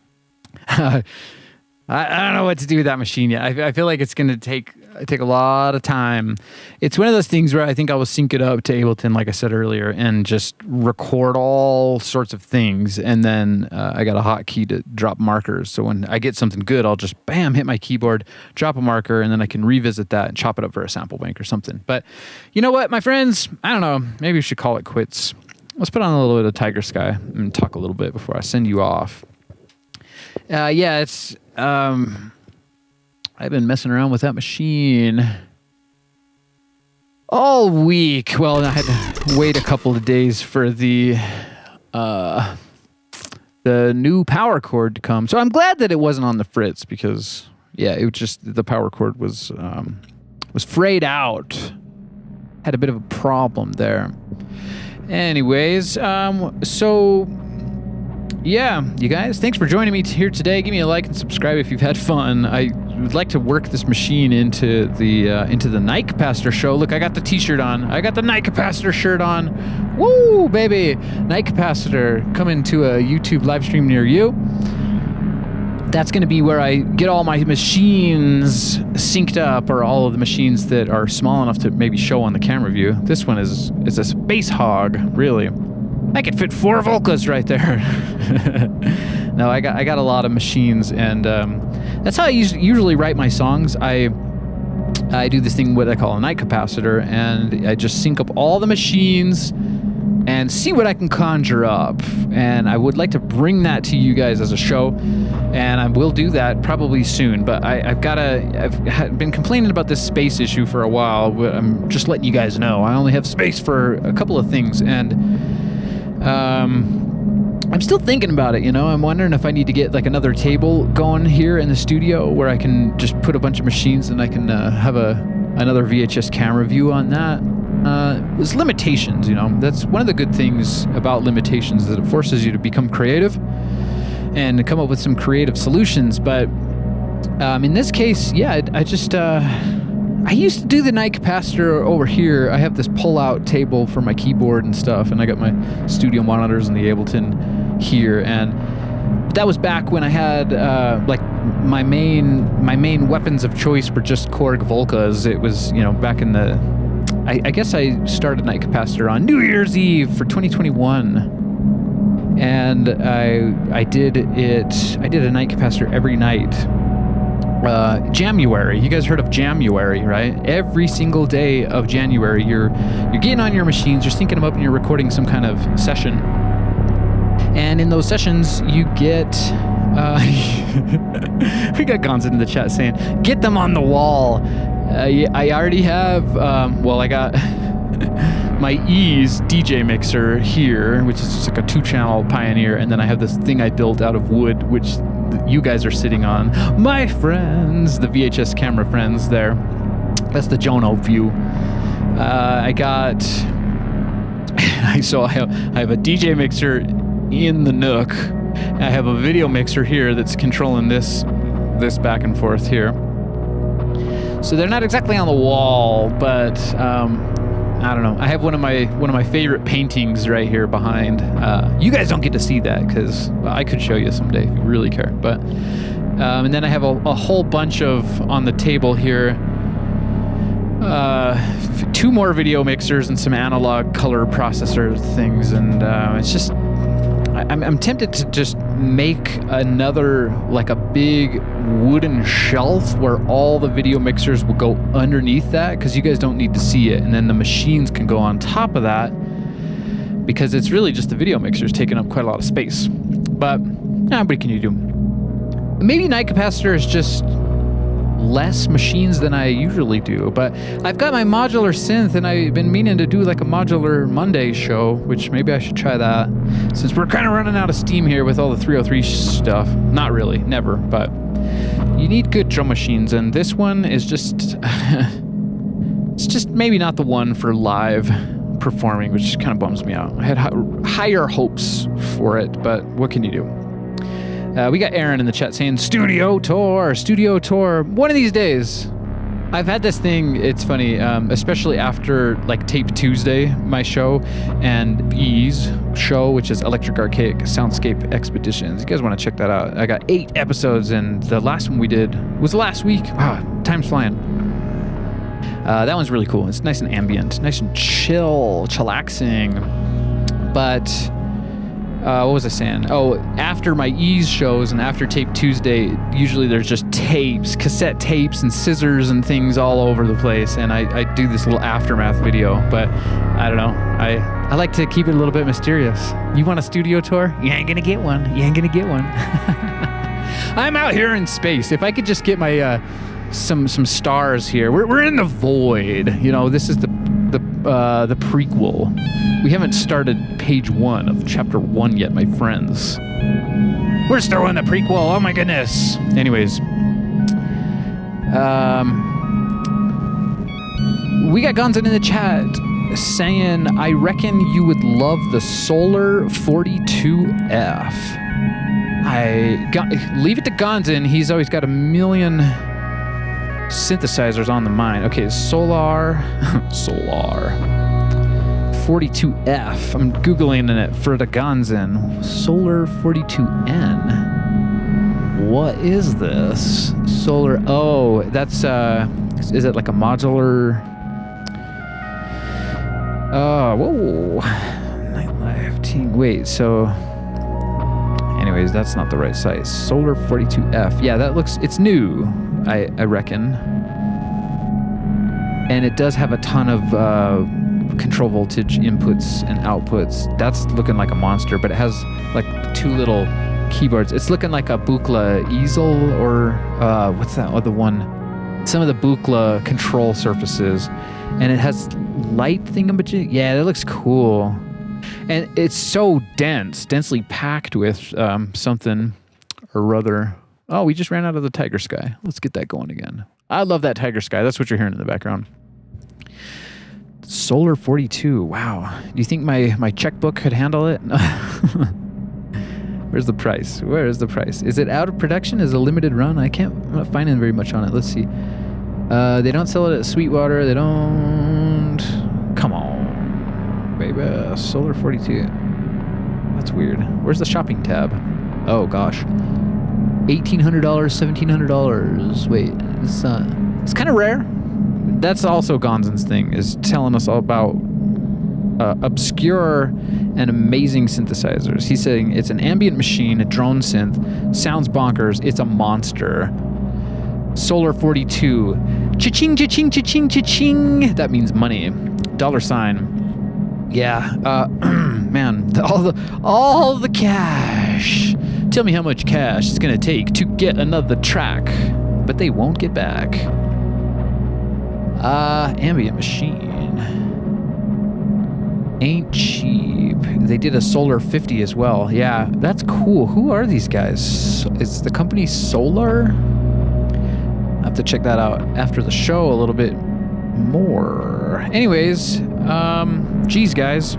know what to do with that machine yet. I feel like it's going to take a lot of time. It's one of those things where I think I will sync it up to Ableton, like I said earlier, and just record all sorts of things. And then I got a hotkey to drop markers. So when I get something good, I'll just bam, hit my keyboard, drop a marker, and then I can revisit that and chop it up for a sample bank or something. But you know what, my friends? I don't know. Maybe we should call it quits. Let's put on a little bit of Tiger Sky and talk a little bit before I send you off. Yeah, it's... I've been messing around with that machine all week. Well, I had to wait a couple of days for the new power cord to come. So I'm glad that it wasn't on the fritz because, yeah, it was just the power cord was frayed out. Had a bit of a problem there. Anyways, so... yeah, you guys, thanks for joining me here today. Give me a like and subscribe if you've had fun. I would like to work this machine into the Night Capacitor show. Look, I got the t-shirt on. I got the Night Capacitor shirt on. Woo, baby. Night Capacitor coming to a YouTube live stream near you. That's going to be where I get all my machines synced up, or all of the machines that are small enough to maybe show on the camera view. This one is a space hog, really. I could fit 4 Volcas right there. No, I got a lot of machines, and that's how I usually write my songs. I do this thing, what I call a Night Capacitor, and I just sync up all the machines and see what I can conjure up. And I would like to bring that to you guys as a show, and I will do that probably soon. But I've been complaining about this space issue for a while. But I'm just letting you guys know I only have space for a couple of things, and I'm still thinking about it, you know. I'm wondering if I need to get like another table going here in the studio where I can just put a bunch of machines and I can have another VHS camera view on that. There's limitations, you know. That's one of the good things about limitations, that it forces you to become creative and to come up with some creative solutions. But in this case, yeah, I used to do the Night Capacitor over here. I have this pull-out table for my keyboard and stuff, and I got my studio monitors and the Ableton here. And that was back when I had like my main weapons of choice were just Korg Volcas. It was, you know, back in the... I guess I started Night Capacitor on New Year's Eve for 2021, and I did a Night Capacitor every night. January. You guys heard of January, right? Every single day of January, you're getting on your machines, you're syncing them up, and you're recording some kind of session. And in those sessions, you get... we got Gonzin in the chat saying, get them on the wall. I already have... well, I got my Ease DJ mixer here, which is just like a 2-channel Pioneer, and then I have this thing I built out of wood, which you guys are sitting on. My friends, the VHS camera friends there. That's the Jono view. I have a DJ mixer in the Nook. I have a video mixer here that's controlling this back and forth here. So they're not exactly on the wall, but I don't know. I have one of my favorite paintings right here behind. You guys don't get to see that because I could show you someday if you really care. But and then I have a whole bunch of on the table here. 2 more video mixers and some analog color processor things, and it's just I'm tempted to just make another, like a big wooden shelf where all the video mixers will go underneath that, because you guys don't need to see it, and then the machines can go on top of that, because it's really just the video mixers taking up quite a lot of space. But what can you do? Maybe Night Capacitor is just less machines than I usually do. But I've got my modular synth, and I've been meaning to do like a modular Monday show, which maybe I should try that, since we're kind of running out of steam here with all the 303 stuff. Not really, never, but you need good drum machines, and this one is just it's just maybe not the one for live performing, which kind of bums me out. I had higher hopes for it, but what can you do? We got Aaron in the chat saying, studio tour. One of these days. I've had this thing, it's funny, especially after like Tape Tuesday, my show, and E's show, which is Electric Archaic Soundscape Expeditions. You guys want to check that out. I got 8 episodes, and the last one we did was last week. Wow, time's flying. That one's really cool. It's nice and ambient, nice and chillaxing. But what was I saying? Oh, after my Ease shows and after Tape Tuesday, usually there's just tapes, cassette tapes and scissors and things all over the place. And I do this little aftermath video, but I don't know. I like to keep it a little bit mysterious. You want a studio tour? You ain't gonna get one. I'm out here in space. If I could just get my some stars here. We're in the void. You know, this is the prequel. We haven't started page 1 of chapter 1 yet, my friends. We're still in the prequel. Oh my goodness. Anyways, we got Gonzin in the chat saying, I reckon you would love the Solar 42F. Leave it to Gonzin. He's always got a million synthesizers on the mind. Okay, Solar 42F. I'm Googling it for the Gonzin. Solar 42N. What is this? Solar, oh, that's, is it like a modular? Whoa. Nightlife team. Wait, so, anyways, that's not the right size. Solar 42F. Yeah, that looks, it's new, I reckon. And it does have a ton of control voltage inputs and outputs. That's looking like a monster, but it has like 2 little keyboards. It's looking like a Buchla easel, or what's that other one? Some of the Buchla control surfaces. And it has light thingamajig. Yeah, that looks cool. And it's so densely packed with something or other. Oh, we just ran out of the Tiger Sky. Let's get that going again. I love that Tiger Sky. That's what you're hearing in the background. Solar 42. Wow. Do you think my checkbook could handle it? Where's the price? Where is the price? Is it out of production? Is it a limited run? I'm not finding very much on it. Let's see. They don't sell it at Sweetwater. They don't. Come on, baby. Solar 42. That's weird. Where's the shopping tab? Oh gosh. $1,800, $1,700. Wait, it's kind of rare. That's also Gonzin's thing, is telling us all about obscure and amazing synthesizers. He's saying it's an ambient machine, a drone synth, sounds bonkers, it's a monster. Solar 42. Cha-ching, cha-ching, cha-ching, cha-ching. That means money. $. Yeah, man, all the cash. Tell me how much cash it's gonna take to get another track, but they won't get back. Ambient machine. Ain't cheap. They did a Solar 50 as well. Yeah, that's cool. Who are these guys? Is the company Solar? I'll have to check that out after the show a little bit more. Anyways, geez, guys.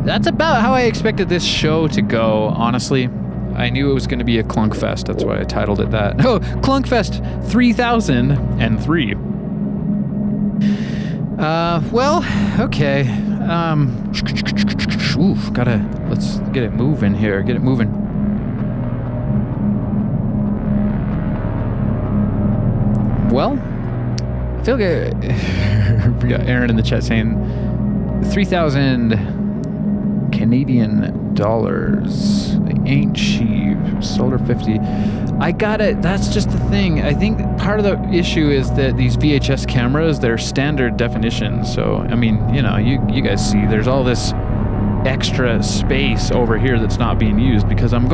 That's about how I expected this show to go, honestly. I knew it was going to be a Clunk Fest. That's why I titled it that. Oh, Clunk Fest 3003. Well, okay. Let's get it moving here. Get it moving. Well, I feel good. We got Aaron in the chat saying 3,000 Canadian dollars. They ain't cheap. Solar 50. I got it. That's just the thing. I think part of the issue is that these VHS cameras, they're standard definition. So, I mean, you know, you guys see there's all this extra space over here that's not being used because I'm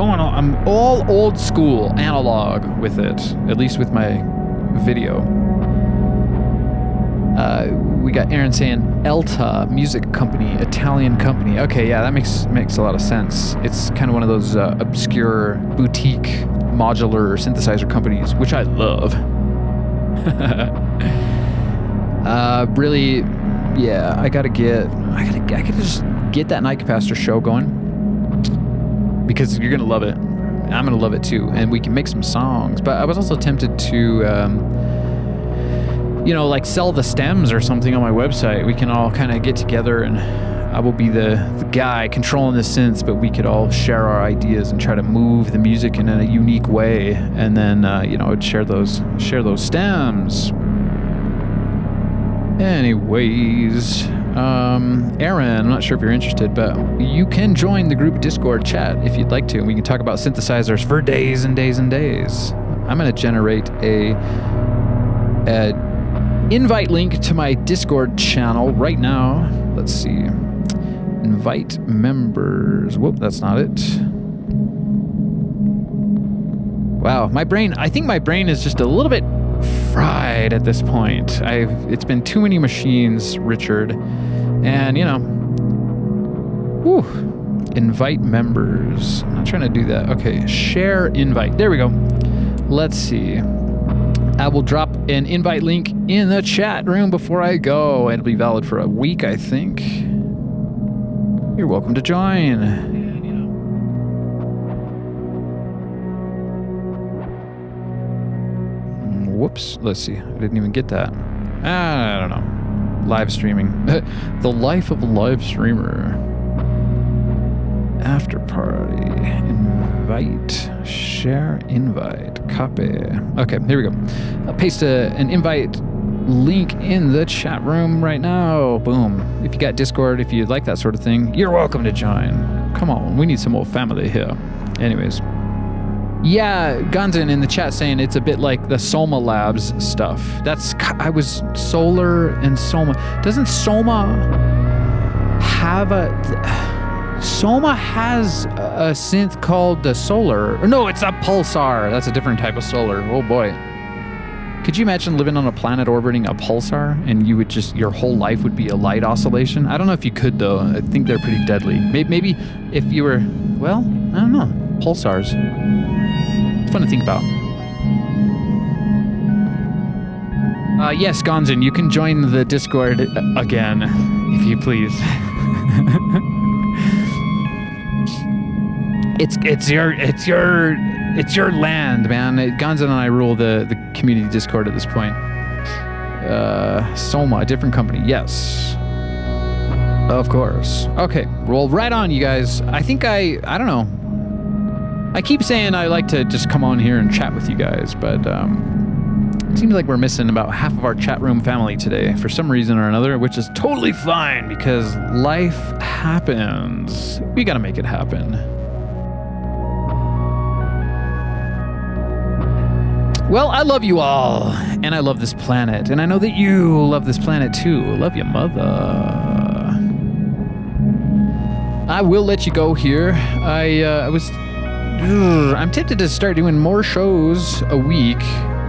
all old school analog with it, at least with my video. We got Aaron saying Elta Music Company, Italian company. Okay, yeah, that makes a lot of sense. It's kind of one of those obscure boutique modular synthesizer companies, which I love. Really, yeah, I gotta just get that Night Capacitor show going, because you're gonna love it. I'm gonna love it too, and we can make some songs. But I was also tempted to like sell the stems or something on my website. We can all kind of get together, and I will be the guy controlling the synths, but we could all share our ideas and try to move the music in a unique way, and then share those stems. Anyways, Aaron, I'm not sure if you're interested, but you can join the group Discord chat if you'd like to. We can talk about synthesizers for days and days and days. I'm going to generate a invite link to my Discord channel right now. Let's see. Invite members. Whoop, that's not it. Wow, I think my brain is just a little bit fried at this point. It's been too many machines, Richard. And, invite members. I'm not trying to do that. Okay, share invite. There we go. Let's see. I will drop an invite link in the chat room before I go. It'll be valid for a week, I think. You're welcome to join. Whoops. Let's see. I didn't even get that. I don't know. Live streaming. The life of a live streamer. After party. Invite. Share invite. Copy. Okay, here we go. I'll paste an invite link in the chat room right now. Boom. If you got Discord, if you like that sort of thing, you're welcome to join. Come on, we need some more family here. Anyways. Yeah, Gunzin in the chat saying it's a bit like the Soma Labs stuff. I was Solar and Soma. Doesn't Soma have Soma has a synth called the Solar. No, it's a Pulsar. That's a different type of Solar. Oh boy. Could you imagine living on a planet orbiting a pulsar and you would your whole life would be a light oscillation? I don't know if you could though. I think they're pretty deadly. Maybe if you were, well, I don't know. Pulsars. It's fun to think about. Yes, Gonzin, you can join the Discord again, if you please. It's your land, man. Gonzin and I rule the community Discord at this point. Soma, a different company. Yes. Of course. Okay, roll right on, you guys. I think I don't know. I keep saying I like to just come on here and chat with you guys, but it seems like we're missing about half of our chat room family today for some reason or another, which is totally fine because life happens. We gotta make it happen. Well, I love you all, and I love this planet, and I know that you love this planet too. Love your mother. I will let you go here. I'm tempted to start doing more shows a week,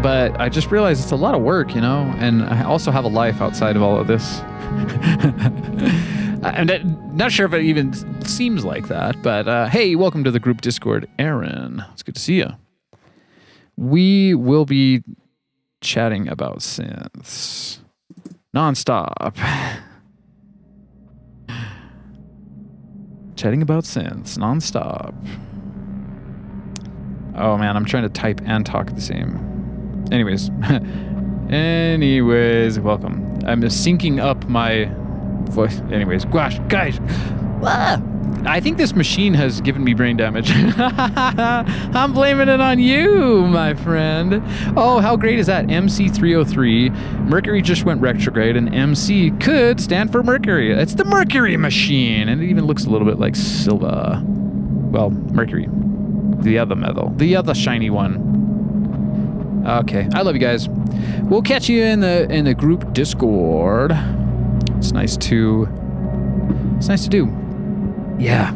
but I just realized it's a lot of work, and I also have a life outside of all of this. I'm not sure if it even seems like that, but hey, welcome to the group Discord, Aaron. It's good to see you. We will be chatting about synths nonstop. Chatting about synths nonstop. Oh man, I'm trying to type and talk at the same. Anyways, welcome. I'm syncing up my voice. Anyways, gosh, guys. I think this machine has given me brain damage. I'm blaming it on you, my friend. Oh, how great is that? MC303. Mercury just went retrograde, and MC could stand for Mercury. It's the Mercury machine, and it even looks a little bit like Silva. Well, Mercury. The other metal. The other shiny one. Okay, I love you guys. We'll catch you in the group Discord. It's nice to do. Yeah.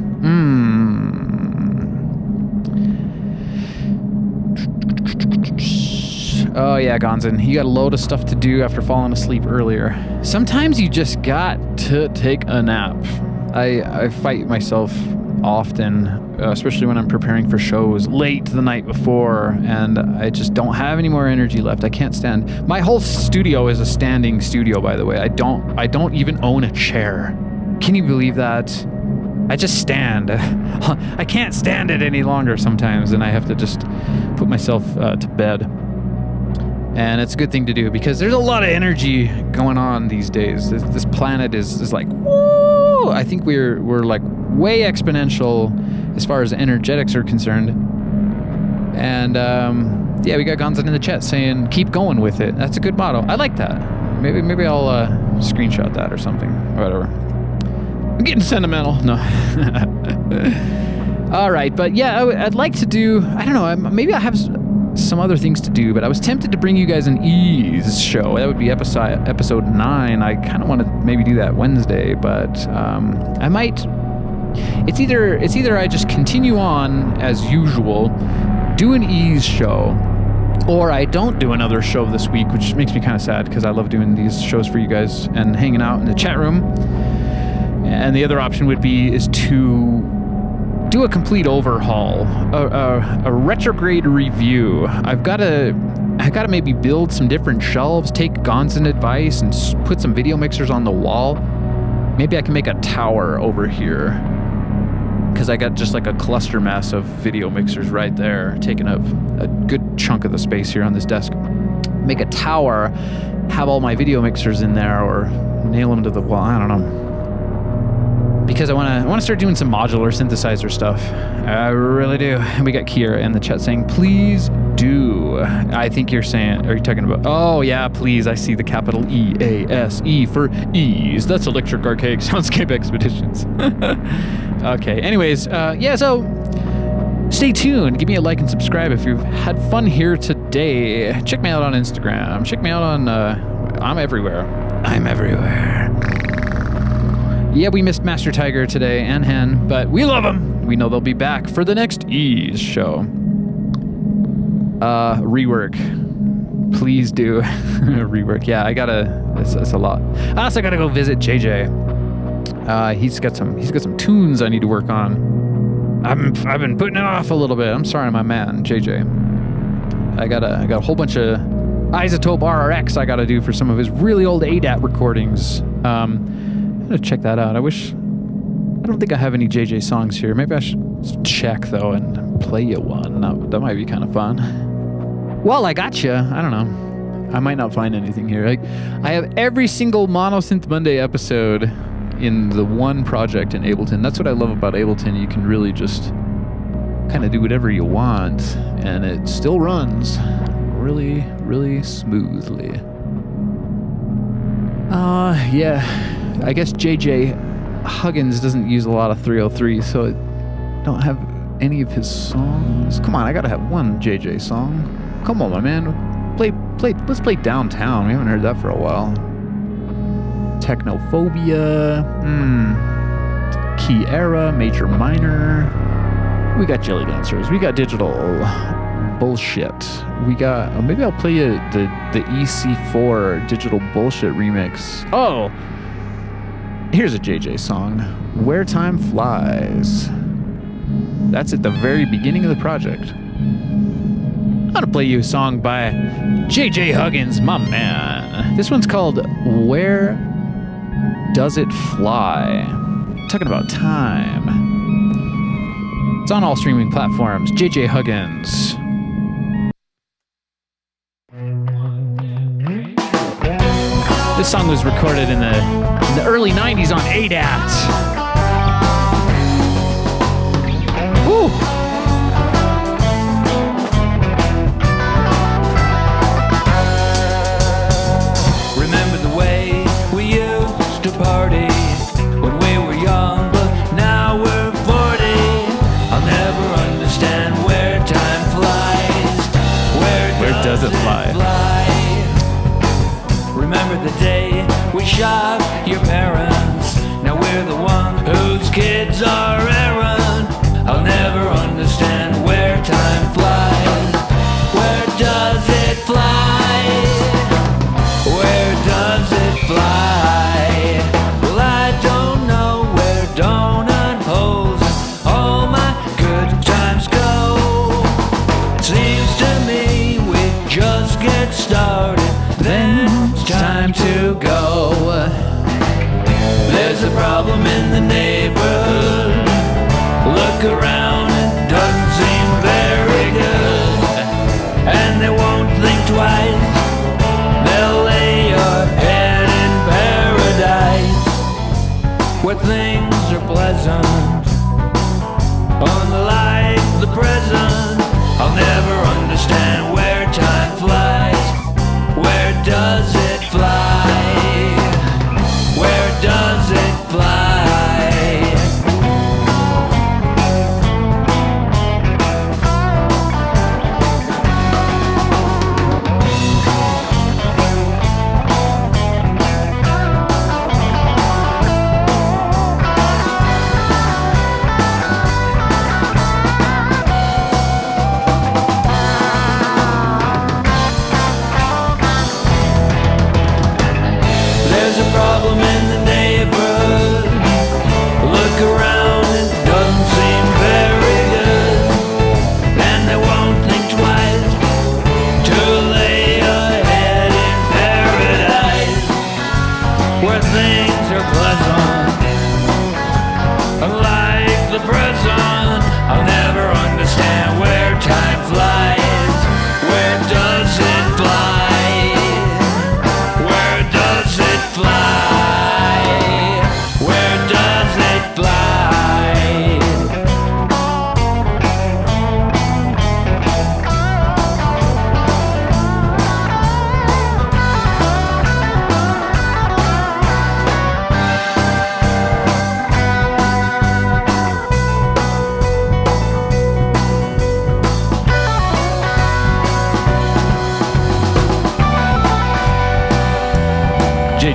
Oh yeah, Gonzin, you got a load of stuff to do after falling asleep earlier. Sometimes you just got to take a nap. I fight myself often, especially when I'm preparing for shows late the night before, and I just don't have any more energy left. I can't stand. My whole studio is a standing studio, by the way. I don't even own a chair. Can you believe that? I just stand. I can't stand it any longer sometimes, and I have to just put myself to bed. And it's a good thing to do because there's a lot of energy going on these days. This planet is like, woo! I think we're like way exponential as far as energetics are concerned. And yeah, we got Gonzin in the chat saying, keep going with it. That's a good motto. I like that. Maybe I'll screenshot that or something. Or whatever. I'm getting sentimental. No. All right, but yeah, I'd like to do, I don't know, maybe I have some other things to do, but I was tempted to bring you guys an Ease show. That would be episode 9. I kind of want to maybe do that Wednesday, but I might. It's either I just continue on as usual, do an Ease show, or I don't do another show this week, which makes me kind of sad because I love doing these shows for you guys and hanging out in the chat room. And the other option would be is to do a complete overhaul, a retrograde review. I gotta maybe build some different shelves, take Gonzin advice, and put some video mixers on the wall. Maybe I can make a tower over here, because I got just like a cluster mess of video mixers right there, taking up a good chunk of the space here on this desk. Make a tower, have all my video mixers in there, or nail them to the wall. I don't know. Because I want to start doing some modular synthesizer stuff. I really do. And we got Kira in the chat saying, please do. I think you're saying, are you talking about, oh yeah, please. I see the capital E-A-S-E for ease. That's Electric Archaic Soundscape Expeditions. Okay, anyways, yeah, so stay tuned. Give me a like and subscribe if you've had fun here today. Check me out on Instagram. Check me out on, I'm everywhere. I'm everywhere. Yeah, we missed Master Tiger today and Hen, but we love them. We know they'll be back for the next Ease show. Rework. Please do. Rework. Yeah, it's a lot. I also gotta go visit JJ. He's got some tunes I need to work on. I've been putting it off a little bit. I'm sorry, my man, JJ. I got a whole bunch of Isotope RRX I gotta do for some of his really old ADAT recordings. I'm gonna check that out. I don't think I have any JJ songs here. Maybe I should check though and play you one. That might be kind of fun. Well, I got you. I don't know. I might not find anything here. I have every single Monosynth Monday episode in the one project in Ableton. That's what I love about Ableton. You can really just kind of do whatever you want, and it still runs really, really smoothly. Yeah. I guess JJ Huggins doesn't use a lot of 303, so I don't have any of his songs. Come on, I gotta have one JJ song. Come on, my man. Let's play Downtown. We haven't heard that for a while. Technophobia. Key Era, Major Minor. We got Jelly Dancers. We got Digital Bullshit. We got, maybe I'll play you the EC4 Digital Bullshit remix. Oh! Here's a JJ song, Where Time Flies. That's at the very beginning of the project. I'm gonna play you a song by JJ Huggins, my man. This one's called Where Does It Fly? Talking about time. It's on all streaming platforms. JJ Huggins. This song was recorded in the early 90s on ADAT. Woo! Remember the way we used to party when we were young, but now we're 40. I'll never understand where time flies. Where does it fly? Remember the day we shot your parents. Now we're the one whose kids are errant. I'll never understand where time flies. Where does it fly?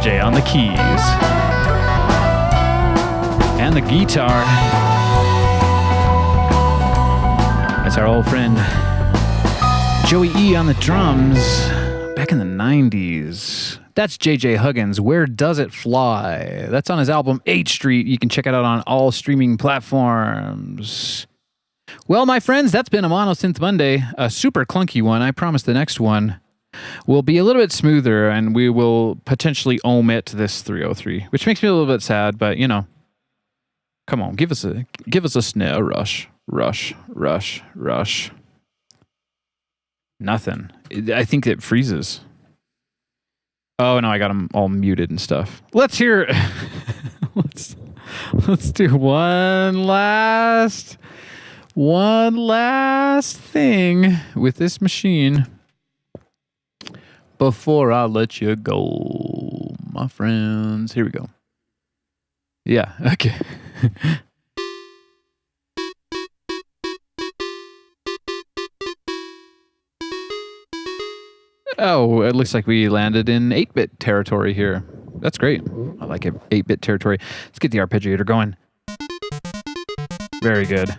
JJ on the keys. And the guitar. That's our old friend Joey E on the drums. Back in the 90s. That's JJ Huggins. Where Does It Fly? That's on his album 8th Street. You can check it out on all streaming platforms. Well, my friends, that's been a Mono Synth Monday. A super clunky one. I promise the next one will be a little bit smoother, and we will potentially omit this 303, which makes me a little bit sad, but you know, come on, give us a snare rush. Nothing. I think it freezes. Oh no, I got them all muted and stuff. Let's hear. let's do one last thing with this machine before I let you go, my friends. Here we go. Yeah. Okay. Oh, it looks like we landed in 8-bit territory here. That's great. I like it. 8-bit territory. Let's get the arpeggiator going. Very good.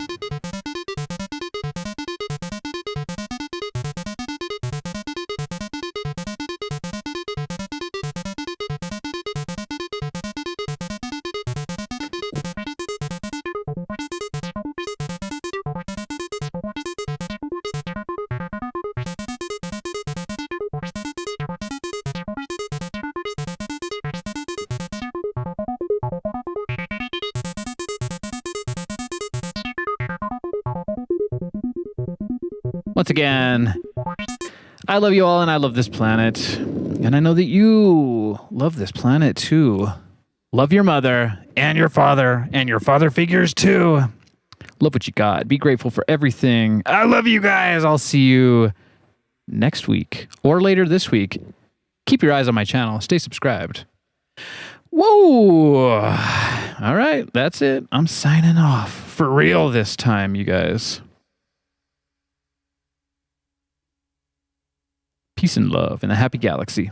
Once again, I love you all and I love this planet. And I know that you love this planet too. Love your mother and your father figures too. Love what you got. Be grateful for everything. I love you guys. I'll see you next week or later this week. Keep your eyes on my channel. Stay subscribed. Whoa. All right. That's it. I'm signing off. For real this time, you guys. Peace and love in a happy galaxy.